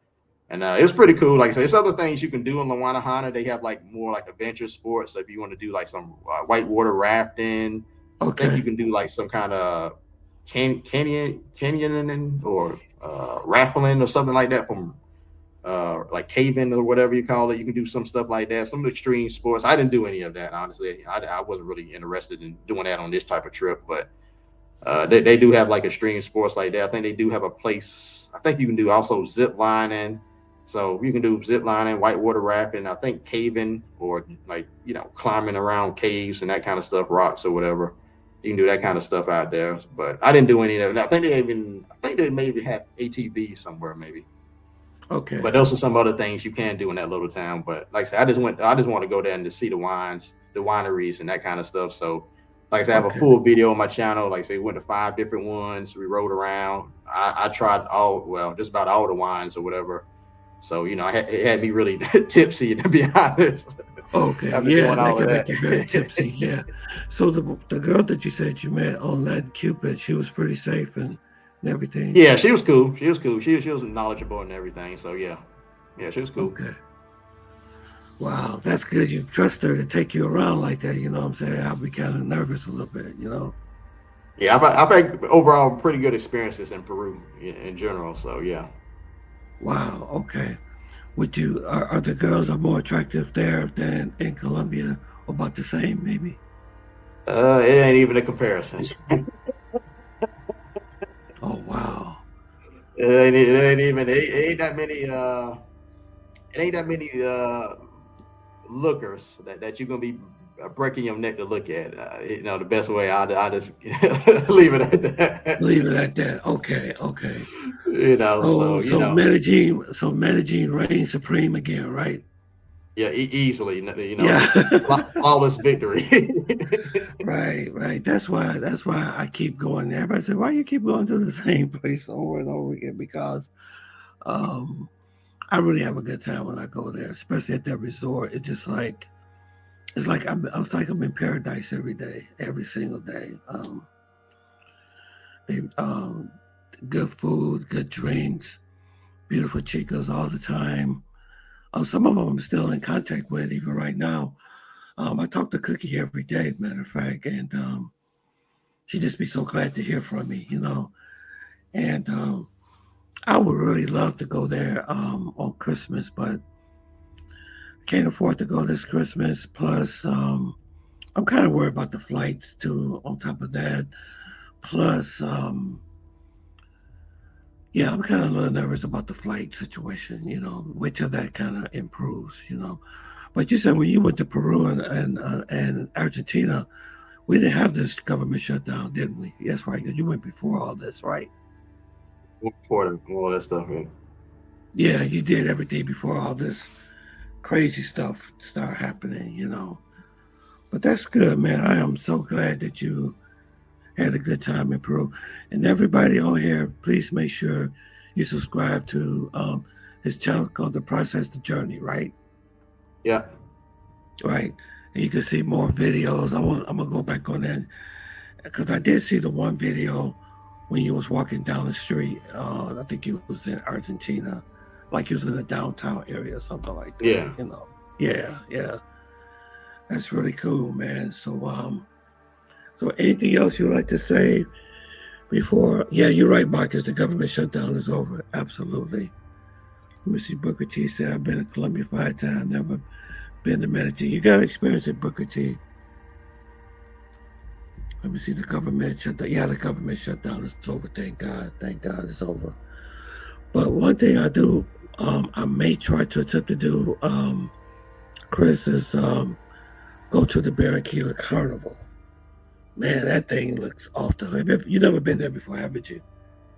And it was pretty cool. Like I said, there's other things you can do in Luanahana. They have like more like adventure sports. So if you want to do like some whitewater rafting, I think you can do like some kind of canyoning or rappelling or something like that, from like caving or whatever you call it. You can do some stuff like that, some extreme sports. I didn't do any of that, honestly. I wasn't really interested in doing that on this type of trip, but they do have like extreme sports like that. I think they do have a place. I think you can do also zip lining. So you can do zip lining, whitewater rafting, I think caving, or like, climbing around caves and that kind of stuff, rocks or whatever. You can do that kind of stuff out there. But I didn't do any of that. I think they maybe have ATVs somewhere, maybe. Okay. But those are some other things you can do in that little town. But like I said, I just want to go there and to see the wineries and that kind of stuff. So like I said, I have a full video on my channel. Like I said, we went to 5 different ones. We rode around. I tried just about all the wines or whatever. So, it had me really tipsy, to be honest. Okay, yeah, that can make you very tipsy, yeah. So the girl that you said you met on Latin Cupid, she was pretty safe and everything? Yeah, she was cool. She was knowledgeable and everything. So, yeah, she was cool. Okay. Wow, that's good. You trust her to take you around like that, you know what I'm saying? I'll be kind of nervous a little bit, Yeah, I've had overall pretty good experiences in Peru in general, so yeah. Wow, okay. Are the girls more attractive there than in Colombia, or about the same, maybe? It ain't even a comparison. Oh, wow. It ain't that many lookers that you're gonna be breaking your neck to look at. The best way I just leave it at that. Leave it at that. Okay. So Medellin reigns supreme again, right? Yeah, easily. Yeah. Flawless victory. Right. That's why I keep going there. Everybody said, why you keep going to the same place over and over again? Because I really have a good time when I go there, especially at that resort. It's like I'm in paradise every day, every single day. Good food, good drinks, beautiful chicas all the time. Some of them I'm still in contact with even right now. I talk to Cookie every day, matter of fact, and she just be so glad to hear from me, And I would really love to go there on Christmas, but can't afford to go this Christmas. Plus, I'm kind of worried about the flights too. On top of that, plus, I'm kind of a little nervous about the flight situation. Wait till that kind of improves. But you said when you went to Peru and Argentina, we didn't have this government shutdown, did we? Yes, right. Because you went before all this, right? Before all that stuff, yeah. Yeah, you did everything before all this crazy stuff started happening, But that's good, man. I am so glad that you had a good time in Peru. And everybody on here, please make sure you subscribe to his channel called The Process, The Journey, right? Yeah. Right. And you can see more videos. I'm gonna go back on that because I did see the one video when you was walking down the street. I think you was in Argentina, like you was in the downtown area or something like that. Yeah. Yeah. That's really cool, man. So anything else you'd like to say before? Yeah, you're right, Marcus. The government shutdown is over. Absolutely. Let me see. Booker T said, I've been to Colombia 5 times, never been to Medellin. You got experience at Booker T. Let me see. The government shutdown. Yeah, the government shutdown is over. Thank God. Thank God it's over. But one thing I do, I may try to attempt to do Chris, is go to the Barranquilla Carnival. Man, that thing looks off the hook. You never been there before, haven't you?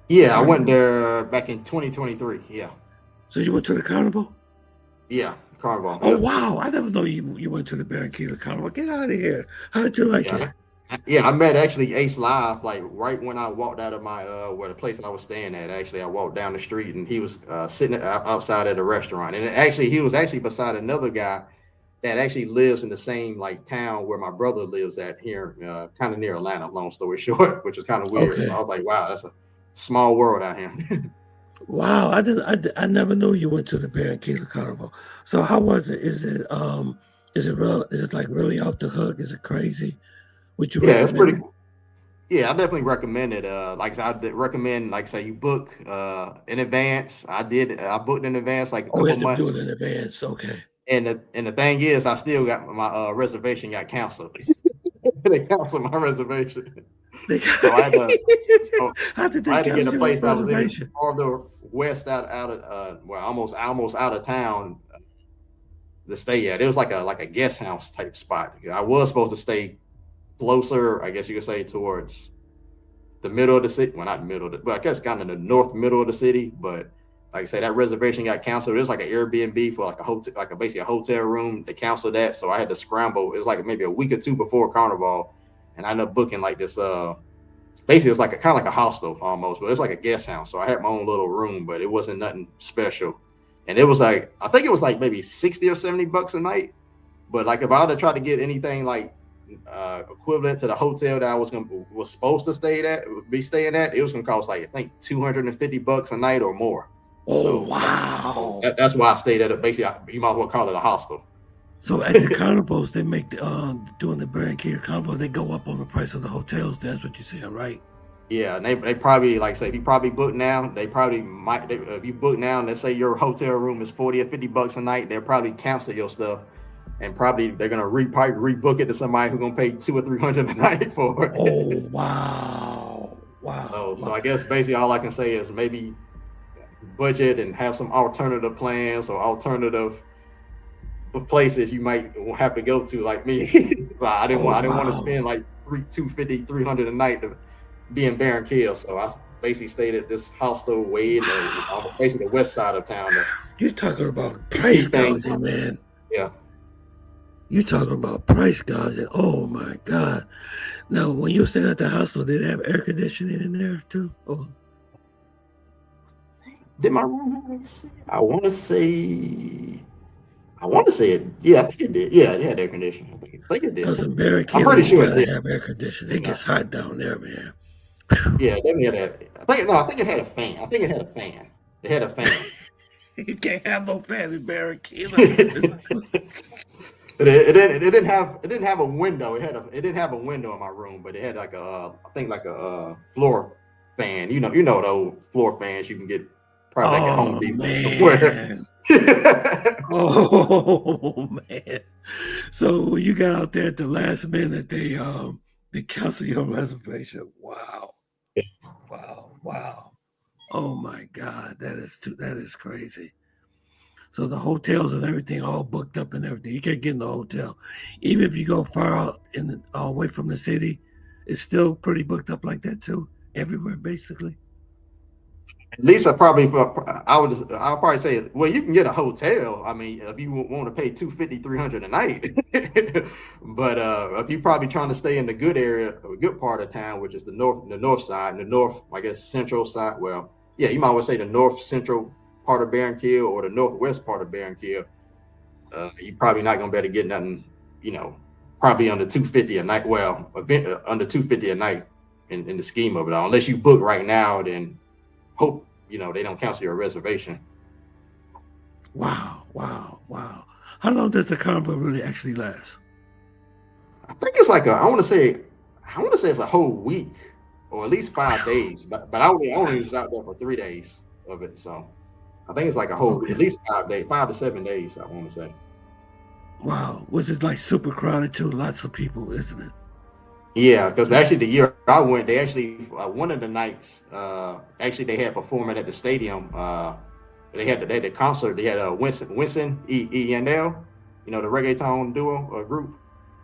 Yeah, I went Carnival. there back in 2023. Yeah, So you went to the carnival? yeah, Carnival. Oh Yeah, wow! I never know you went to the Barranquilla Carnival. Get out of here! How did you like it? yeah, yeah. I met actually Ace Live like right when I walked out of my where the place I was staying at. Actually, I walked down the street and he was sitting outside at a restaurant, and actually he was actually beside another guy that actually lives in the same like town where my brother lives at here, kind of near Atlanta. Long story short, which is kind of weird. So I Okay. was like, wow, that's a small world out here. Wow, I didn't. I never knew you went to the Barranquilla Carnival. So how was it? Is it real? Is it like really off the hook? Is it crazy? Would you Yeah, it's pretty recommend it? cool. Yeah, I definitely recommend it. Like I recommend, like say you book in advance. I did. I booked in advance like a Oh, we couple have to do it months, in advance. Okay. and the thing is, I still got my reservation got canceled. They canceled my reservation, They so I had to. So How did I they had to get a cancel your place that was even reservation? farther west out of well almost out of town to stay at. It was like a guest house type spot. I was supposed to stay closer, I guess you could say, towards the middle of the city. Well, not the middle, but I guess kind of the north middle of the city. But like I say, that reservation got canceled. It was like an Airbnb for like a hotel, like basically a hotel room. They canceled that, so I had to scramble. It was like maybe a week or two before Carnival, and I ended up booking like this. Basically, it was like a kind of like a hostel almost, but it was like a guest house. So I had my own little room, but it wasn't nothing special. And it was like I think it was like maybe 60 or 70 bucks a night. But like if I would have tried to get anything like equivalent to the hotel that I was supposed to be staying at, it was gonna cost like I think 250 bucks a night or more. Oh So wow! that's why I stayed at it. Basically, you might as well call it a hostel. So at the carnivals, they make doing the Barranquilla Carnival, they go up on the price of the hotels. That's what you're saying, right? Yeah, and they probably like say if you probably book now, they probably might if you book now and let's say your hotel room is 40 or 50 bucks a night, they'll probably cancel your stuff and probably they're gonna probably rebook it to somebody who's gonna pay 200 or 300 a night for Oh it. wow! Wow! So Wow! I guess basically all I can say is maybe budget and have some alternative plans or alternative places you might have to go to like me. Oh I didn't want to wow! spend like 300 a night to be in Barranquilla. So I basically stayed at this hostel way in basically the west side of town You're talking about to price keep things. gouging, man. Yeah. You're talking about price gouging. Oh my God! Now, when you were staying at the hostel, did they have air conditioning in there too? Oh, Did my room have AC? I want to say it. Yeah, I think it did. Yeah, it had air conditioning. I think it because did. in I'm Barranquilla, pretty you sure it gotta did. have air conditioning. It Yeah, gets hot down there, man. yeah, definitely had that. I think it had a fan. I think it had a fan. It had a fan. You can't have no fan in Barranquilla. But it didn't have a window. It didn't have a window in my room, but it had like a I think like a floor fan. You know the old floor fans you can get probably like at Home Oh Depot or somewhere. man. Oh man. So when you got out there at the last minute, they cancel your reservation. Wow. Wow. Wow. Oh my God. That is crazy. So the hotels and everything all booked up and everything. You can't get in the hotel. Even if you go far out away from the city, it's still pretty booked up like that too. Everywhere basically. At least I'll probably say, well, you can get a hotel. I mean, if you want to pay 250, 300 a night, but if you're probably trying to stay in the good area, a good part of town, which is the north side, the north, I guess, central side. Well, yeah, you might well say the north central part of Barranquilla or the northwest part of Barranquilla. You're probably not gonna be able to get nothing, you know, probably under 250 a night. Well, under 250 a night in the scheme of it all, unless you book right now, then hope they don't cancel your reservation. Wow. Wow. Wow. How long does the carnival really actually last? I think it's like I want to say it's a whole week or at least 5 days, but I only was out there for 3 days of it, so I think it's like a whole at Okay. least 5 days, 5 to 7 days. I want to say. Wow. Was it like super crowded too? Lots of people, isn't it? Yeah, because actually the year I went, they actually one of the nights, actually they had performing at the stadium. They had the concert. They had Winston E. Yandel. you know, the reggaeton duo or group.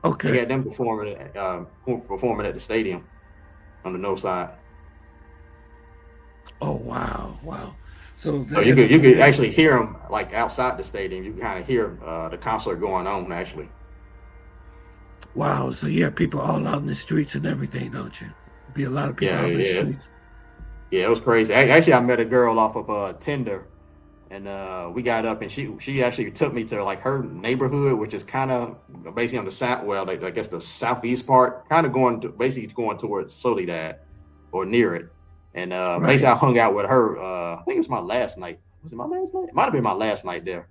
They Okay. had them performing at the stadium on the north side. Oh wow. So So they you had could the you could performance. actually hear them like outside the stadium. You can kind of hear the concert going on actually. Wow. So you have people all out in the streets and everything, don't you? Be a lot of people Yeah, out in the yeah, streets. yeah. It was crazy. Actually, I met a girl off of Tinder, and we got up, and she actually took me to like her neighborhood, which is kind of basically on the south. Well, like, I guess the southeast part, kind of basically going towards Soledad or near it. And basically, Right. I hung out with her. I think it was my last night. Was it my last night? It might have been my last night there.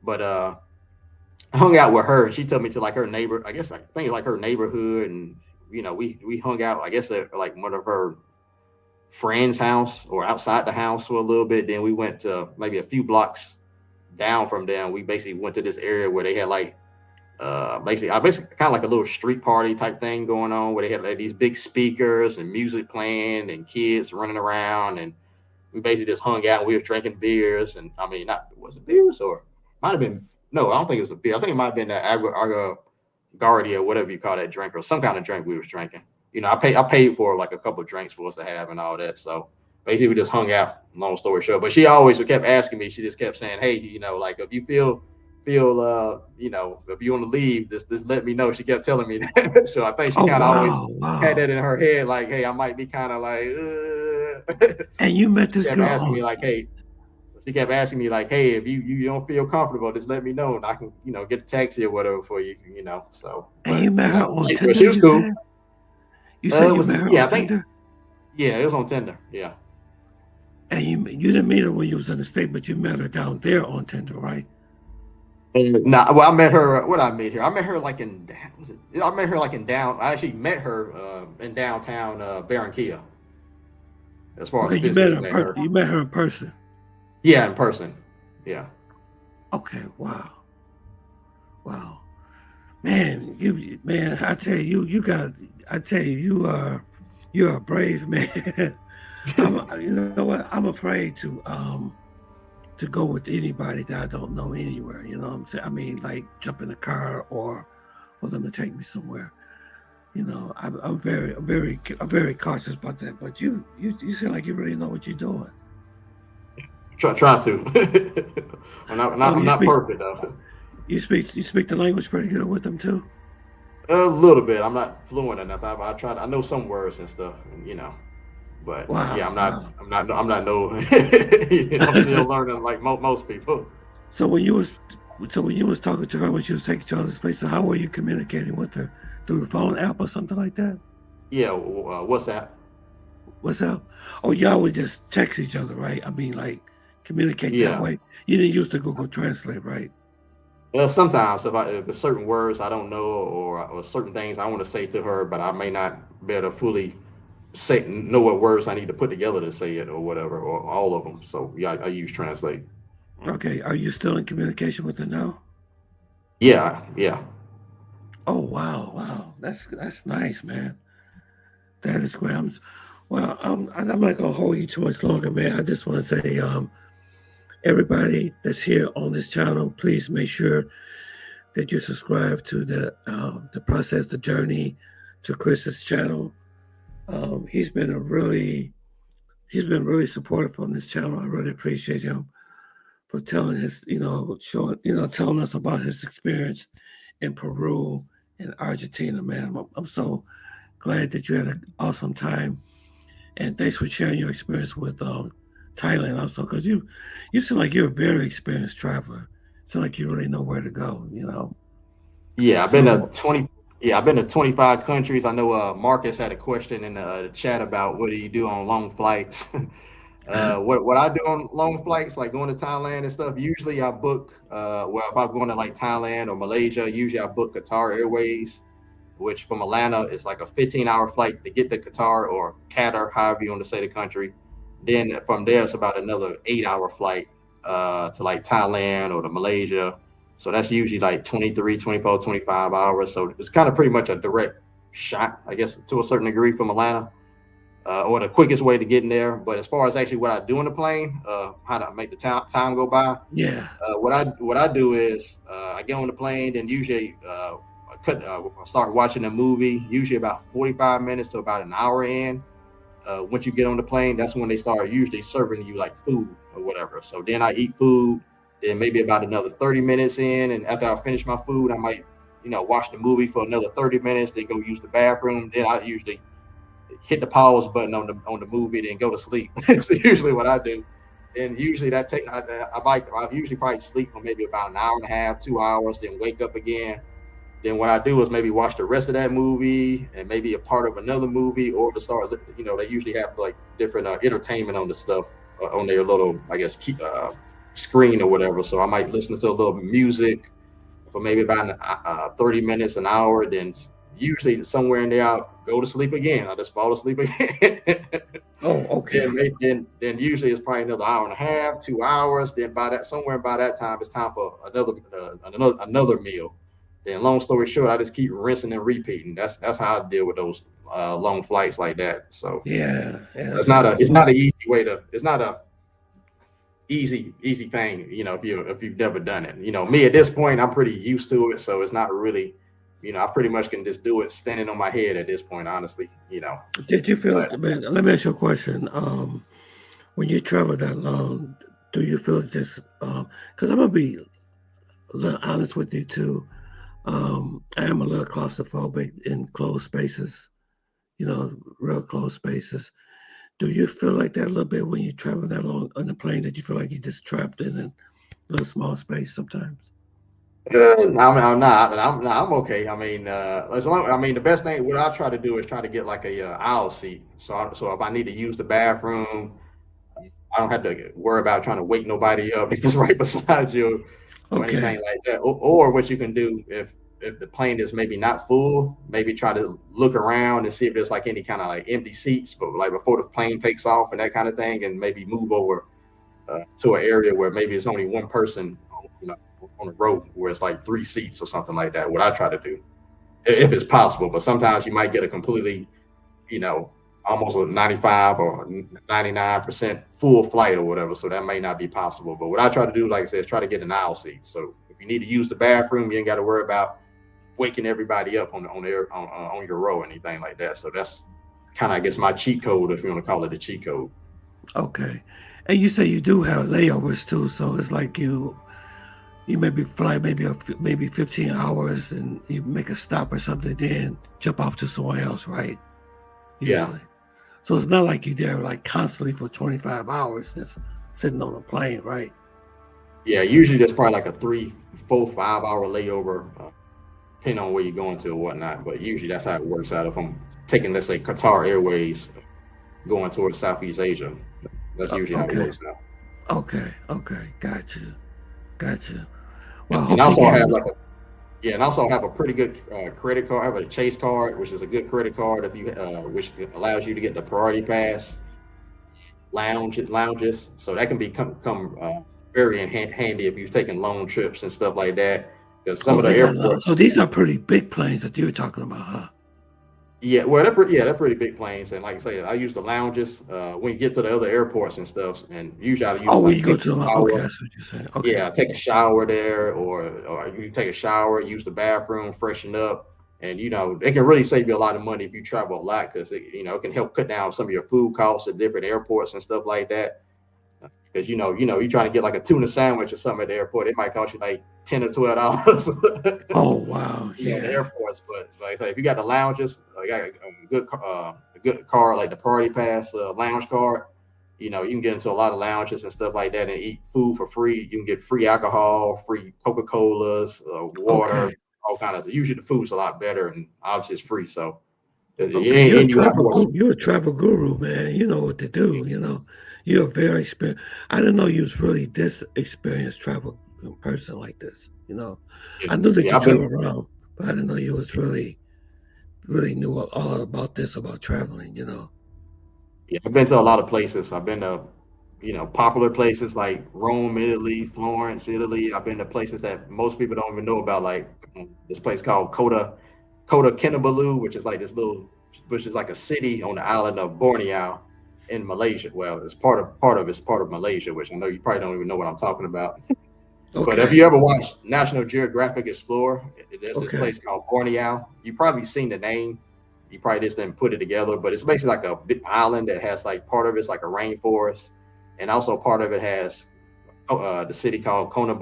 But I hung out with her, and she took me to like her neighbor. I guess I think like her neighborhood, and you know, we hung out. I guess at like one of her friend's house or outside the house for a little bit. Then we went to maybe a few blocks down from them. We basically went to this area where they had like basically kind of like a little street party type thing going on, where they had like these big speakers and music playing and kids running around, and we basically just hung out. And we were drinking beers, and I mean, not was it beers or might have been no, I don't think it was a beer. I think it might have been the Guardia, whatever you call that drink, or some kind of drink we was drinking. You know, I paid for like a couple of drinks for us to have and all that. So basically, we just hung out. Long story short, but she always kept asking me. She just kept saying, "Hey, you know, like if you feel you know, if you want to leave, just let me know." She kept telling me that. So I think she Oh kind of always had wow. that in her head, like, "Hey, I might be kind of like." And you So met she this kept girl asking me on. like, "Hey." She kept asking me like, "Hey, if you don't feel comfortable, just let me know, and I can, you know, get a taxi or whatever for you, you know." So, And you but met you her know, on but Tinder, she was you cool. said? You said It you was met her yeah, on I think Tinder? yeah, it was on Tinder. Yeah. And you didn't meet her when you was in the state, but you met her down there on Tinder, right? Nah, well, I met her. What I met her? I met her like in was it? I met her like in down. I actually met her in downtown Barranquilla. As far as Okay, you met physically her in met her. you met her in person. Yeah, in person. Yeah. Okay, wow. Man, man, I tell you, I tell you, you're a brave man. You know what? I'm afraid to go with anybody that I don't know anywhere. You know what I'm saying? I mean, like jump in a car or for them to take me somewhere. You know, I'm very cautious about that. But you seem like you really know what you're doing. Try to. Oh, I'm not perfect though. you speak the language pretty good with them too. A little bit. I'm not fluent enough. I try. I know some words and stuff. You know, but yeah, Wow, I'm not. wow. I'm not no. You know, I'm still learning like most people. So when you was so when you was talking to her when she was taking you to all this place, so how were you communicating with her through the phone app or something like that? Yeah. What's that? What's up? Oh, y'all would just text each other, right? I mean, like communicate that Yeah. way. You didn't use the Google Translate, right? Sometimes if it's certain words I don't know or certain things I want to say to her, but I may not be able to fully say know what words I need to put together to say it or whatever or all of them. So yeah, I use translate. Okay. Are you still in communication with her now? Yeah, yeah. Oh wow. That's nice, man. That is great. Well, I'm not gonna hold you too much longer, man. I just want to say, everybody that's here on this channel, please make sure that you subscribe to the process, the journey to Chris's channel. He's been he's been really supportive on this channel. I really appreciate him for telling his, showing, telling us about his experience in Peru and Argentina, man. I'm so glad that you had an awesome time, and thanks for sharing your experience with Thailand also, because you seem like you're a very experienced traveler. It seems like you really know where to go, you know. Yeah, I've been to So 20. Yeah, I've been to 25 countries. I know Marcus had a question in the chat about what do you do on long flights. What I do on long flights, like going to Thailand and stuff. Usually, I book. Well, if I'm going to like Thailand or Malaysia, usually I book Qatar Airways, which from Atlanta is like a 15-hour flight to get to Qatar or Qatar, however you want to say the country. Then from there, it's about another 8-hour flight to like Thailand or to Malaysia. So that's usually like 23, 24, 25 hours. So it's kind of pretty much a direct shot, I guess, to a certain degree from Atlanta, or the quickest way to get in there. But as far as actually what I do in the plane, how to make the time go by, yeah, what I do is I get on the plane, then usually I start watching a movie. Usually about 45 minutes to about an hour in. Once you get on the plane, that's when they start usually serving you like food or whatever. So then I eat food. Then maybe about another 30 minutes in, and after I finish my food, I might, watch the movie for another 30 minutes, then go use the bathroom. Then I usually hit the pause button on the movie, then go to sleep. That's usually what I do. And usually that takes I usually probably sleep for maybe about an hour and a half, 2 hours, then wake up again. Then what I do is maybe watch the rest of that movie and maybe a part of another movie, or to start, they usually have like different entertainment on the stuff on their little, I guess, screen or whatever. So I might listen to a little music for maybe about 30 minutes, an hour. Then usually somewhere in there, I'll go to sleep again. I just fall asleep again. Oh, okay. Then usually it's probably another hour and a half, 2 hours. Then by that time, it's time for another meal. Then long story short, I just keep rinsing and repeating. That's how I deal with those long flights like that. So Yeah. it's not an easy way to. It's not a easy thing. If you've never done it. Me at this point, I'm pretty used to it, so it's not really. I pretty much can just do it standing on my head at this point, honestly. Did you feel, But man, let me ask you a question. When you travel that long, do you feel just, because I'm going to be a little honest with you too. I am a little claustrophobic in closed spaces, real closed spaces. Do you feel like that a little bit when you travel that long on the plane, that you feel like you're just trapped in a little small space sometimes? I'm not, but I'm okay. I mean, the best thing what I try to do is try to get like a aisle seat. So if I need to use the bathroom, I don't have to worry about trying to wake nobody up because right beside you or Okay. anything like that. Or what you can do if the plane is maybe not full, maybe try to look around and see if there's like any kind of like empty seats, but like before the plane takes off and that kind of thing, and maybe move over to an area where maybe it's only one person, on the road where it's like 3 seats or something like that. What I try to do, if it's possible, but sometimes you might get a completely, almost a 95 or 99% full flight or whatever. So that may not be possible. But what I try to do, like I said, is try to get an aisle seat. So if you need to use the bathroom, you ain't got to worry about waking everybody up on your row or anything like that. So that's kind of, I guess, my cheat code, if you want to call it a cheat code. Okay. And you say you do have layovers too, so it's like you maybe fly maybe 15 hours and you make a stop or something, then jump off to somewhere else, right? Yeah. Usually. So it's not like you're there like constantly for 25 hours just sitting on a plane, right? Yeah, usually there's probably like a 3, 4, 5 hour layover, depending on where you're going to or whatnot. But usually that's how it works out. If I'm taking, let's say, Qatar Airways going towards Southeast Asia, that's usually how it Okay. works out. Okay. Gotcha. Well, I And hope you also I get have and also have a pretty good credit card. I have a Chase card, which is a good credit card if you which allows you to get the priority pass lounges. So that can become very handy if you're taking long trips and stuff like that. Because some Oh, of the they got airports, so these are pretty big planes that you were talking about, huh? yeah, well, they're pretty big planes. And like I say, I use the lounges when you get to the other airports and stuff. And usually I use Oh, when like you go take to a the okay, shower. that's what you're saying. Okay. Yeah, take a shower there, or you take a shower, use the bathroom, freshen up, and it can really save you a lot of money if you travel a lot, because it can help cut down some of your food costs at different airports and stuff like that. Because you're trying to get like a tuna sandwich or something at the airport, it might cost you like $10 or $12. Oh, wow. The Yeah. airports, but like I say, if you got the lounges, you got a good card like the Party Pass lounge card. You can get into a lot of lounges and stuff like that and eat food for free. You can get free alcohol, free Coca-Colas, water, Okay. all kind of. Usually the food's a lot better, and obviously it's free. So and Okay. You're a you have travel more. guru. You're a travel guru, man. You know what to do. You're a very experienced. I didn't know you was really this experienced travel person like this. I knew that Yeah, you travel around, but I didn't know you was really knew all about this, about traveling. I've been to a lot of places. I've been to popular places like Rome, Italy, Florence, Italy. I've been to places that most people don't even know about, like this place called Kota Kinabalu, which is like a city on the island of Borneo in Malaysia. Well, it's part of Malaysia, which I know you probably don't even know what I'm talking about. But if Okay. you ever watch National Geographic Explorer, there's this Okay. place called Borneo. You probably seen the name. You probably just didn't put it together, but it's basically like a big island that has like part of it's like a rainforest, and also part of it has the city called Kona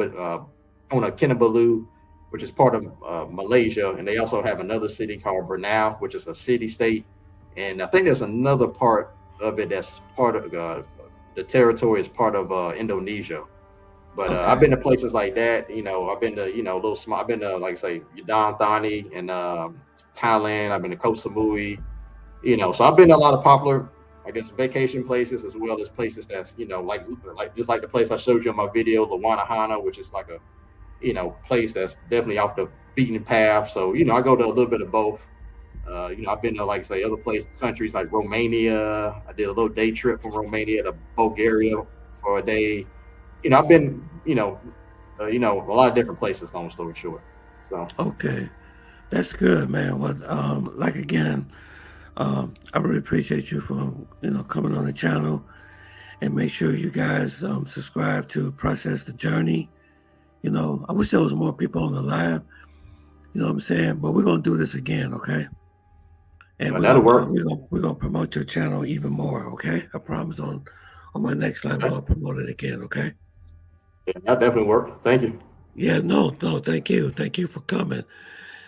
Kinabalu, which is part of Malaysia, and they also have another city called Brunei, which is a city state, and I think there's another part of it that's part of the territory is part of Indonesia. But I've Okay. been to places like that. I've been to little small. I've been to like say Udon Thani and Thailand. I've been to Koh Samui. So I've been to a lot of popular, I guess, vacation places as well as places that's like just like the place I showed you in my video, Lawanahana, which is like a place that's definitely off the beaten path. So I go to a little bit of both. I've been to like say other countries like Romania. I did a little day trip from Romania to Bulgaria for a day. I've been, a lot of different places. Long story short, so Okay. That's good, man. Well, like again, I really appreciate you for coming on the channel, and make sure you guys subscribe to Process the Journey. I wish there was more people on the live. You know what I'm saying? But we're gonna do this again, okay? And we're that'll gonna work. we're gonna promote your channel even more, okay? I promise on my next live we're gonna promote it again, okay? Yeah, that definitely work. Thank you. Yeah, no, thank you for coming,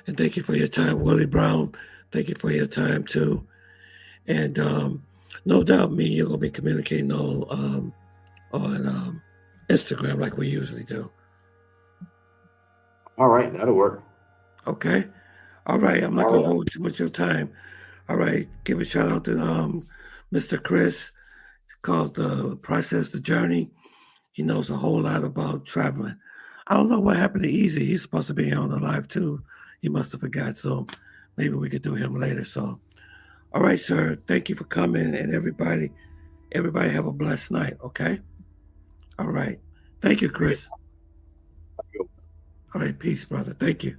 and thank you for your time, Willie Brown. Thank you for your time too, and no doubt, me and you're gonna be communicating on Instagram like we usually do. All right, that'll work. Okay, all right. I'm not All gonna right. hold too much of your time. All right, give a shout out to Mr. Chris, called the Process the Journey. He knows a whole lot about traveling. I don't know what happened to Easy. He's supposed to be on the live too. He must have forgot. So maybe we could do him later. So, all right, sir. Thank you for coming, and everybody have a blessed night. Okay. All right. Thank you, Chris. All right. Peace, brother. Thank you.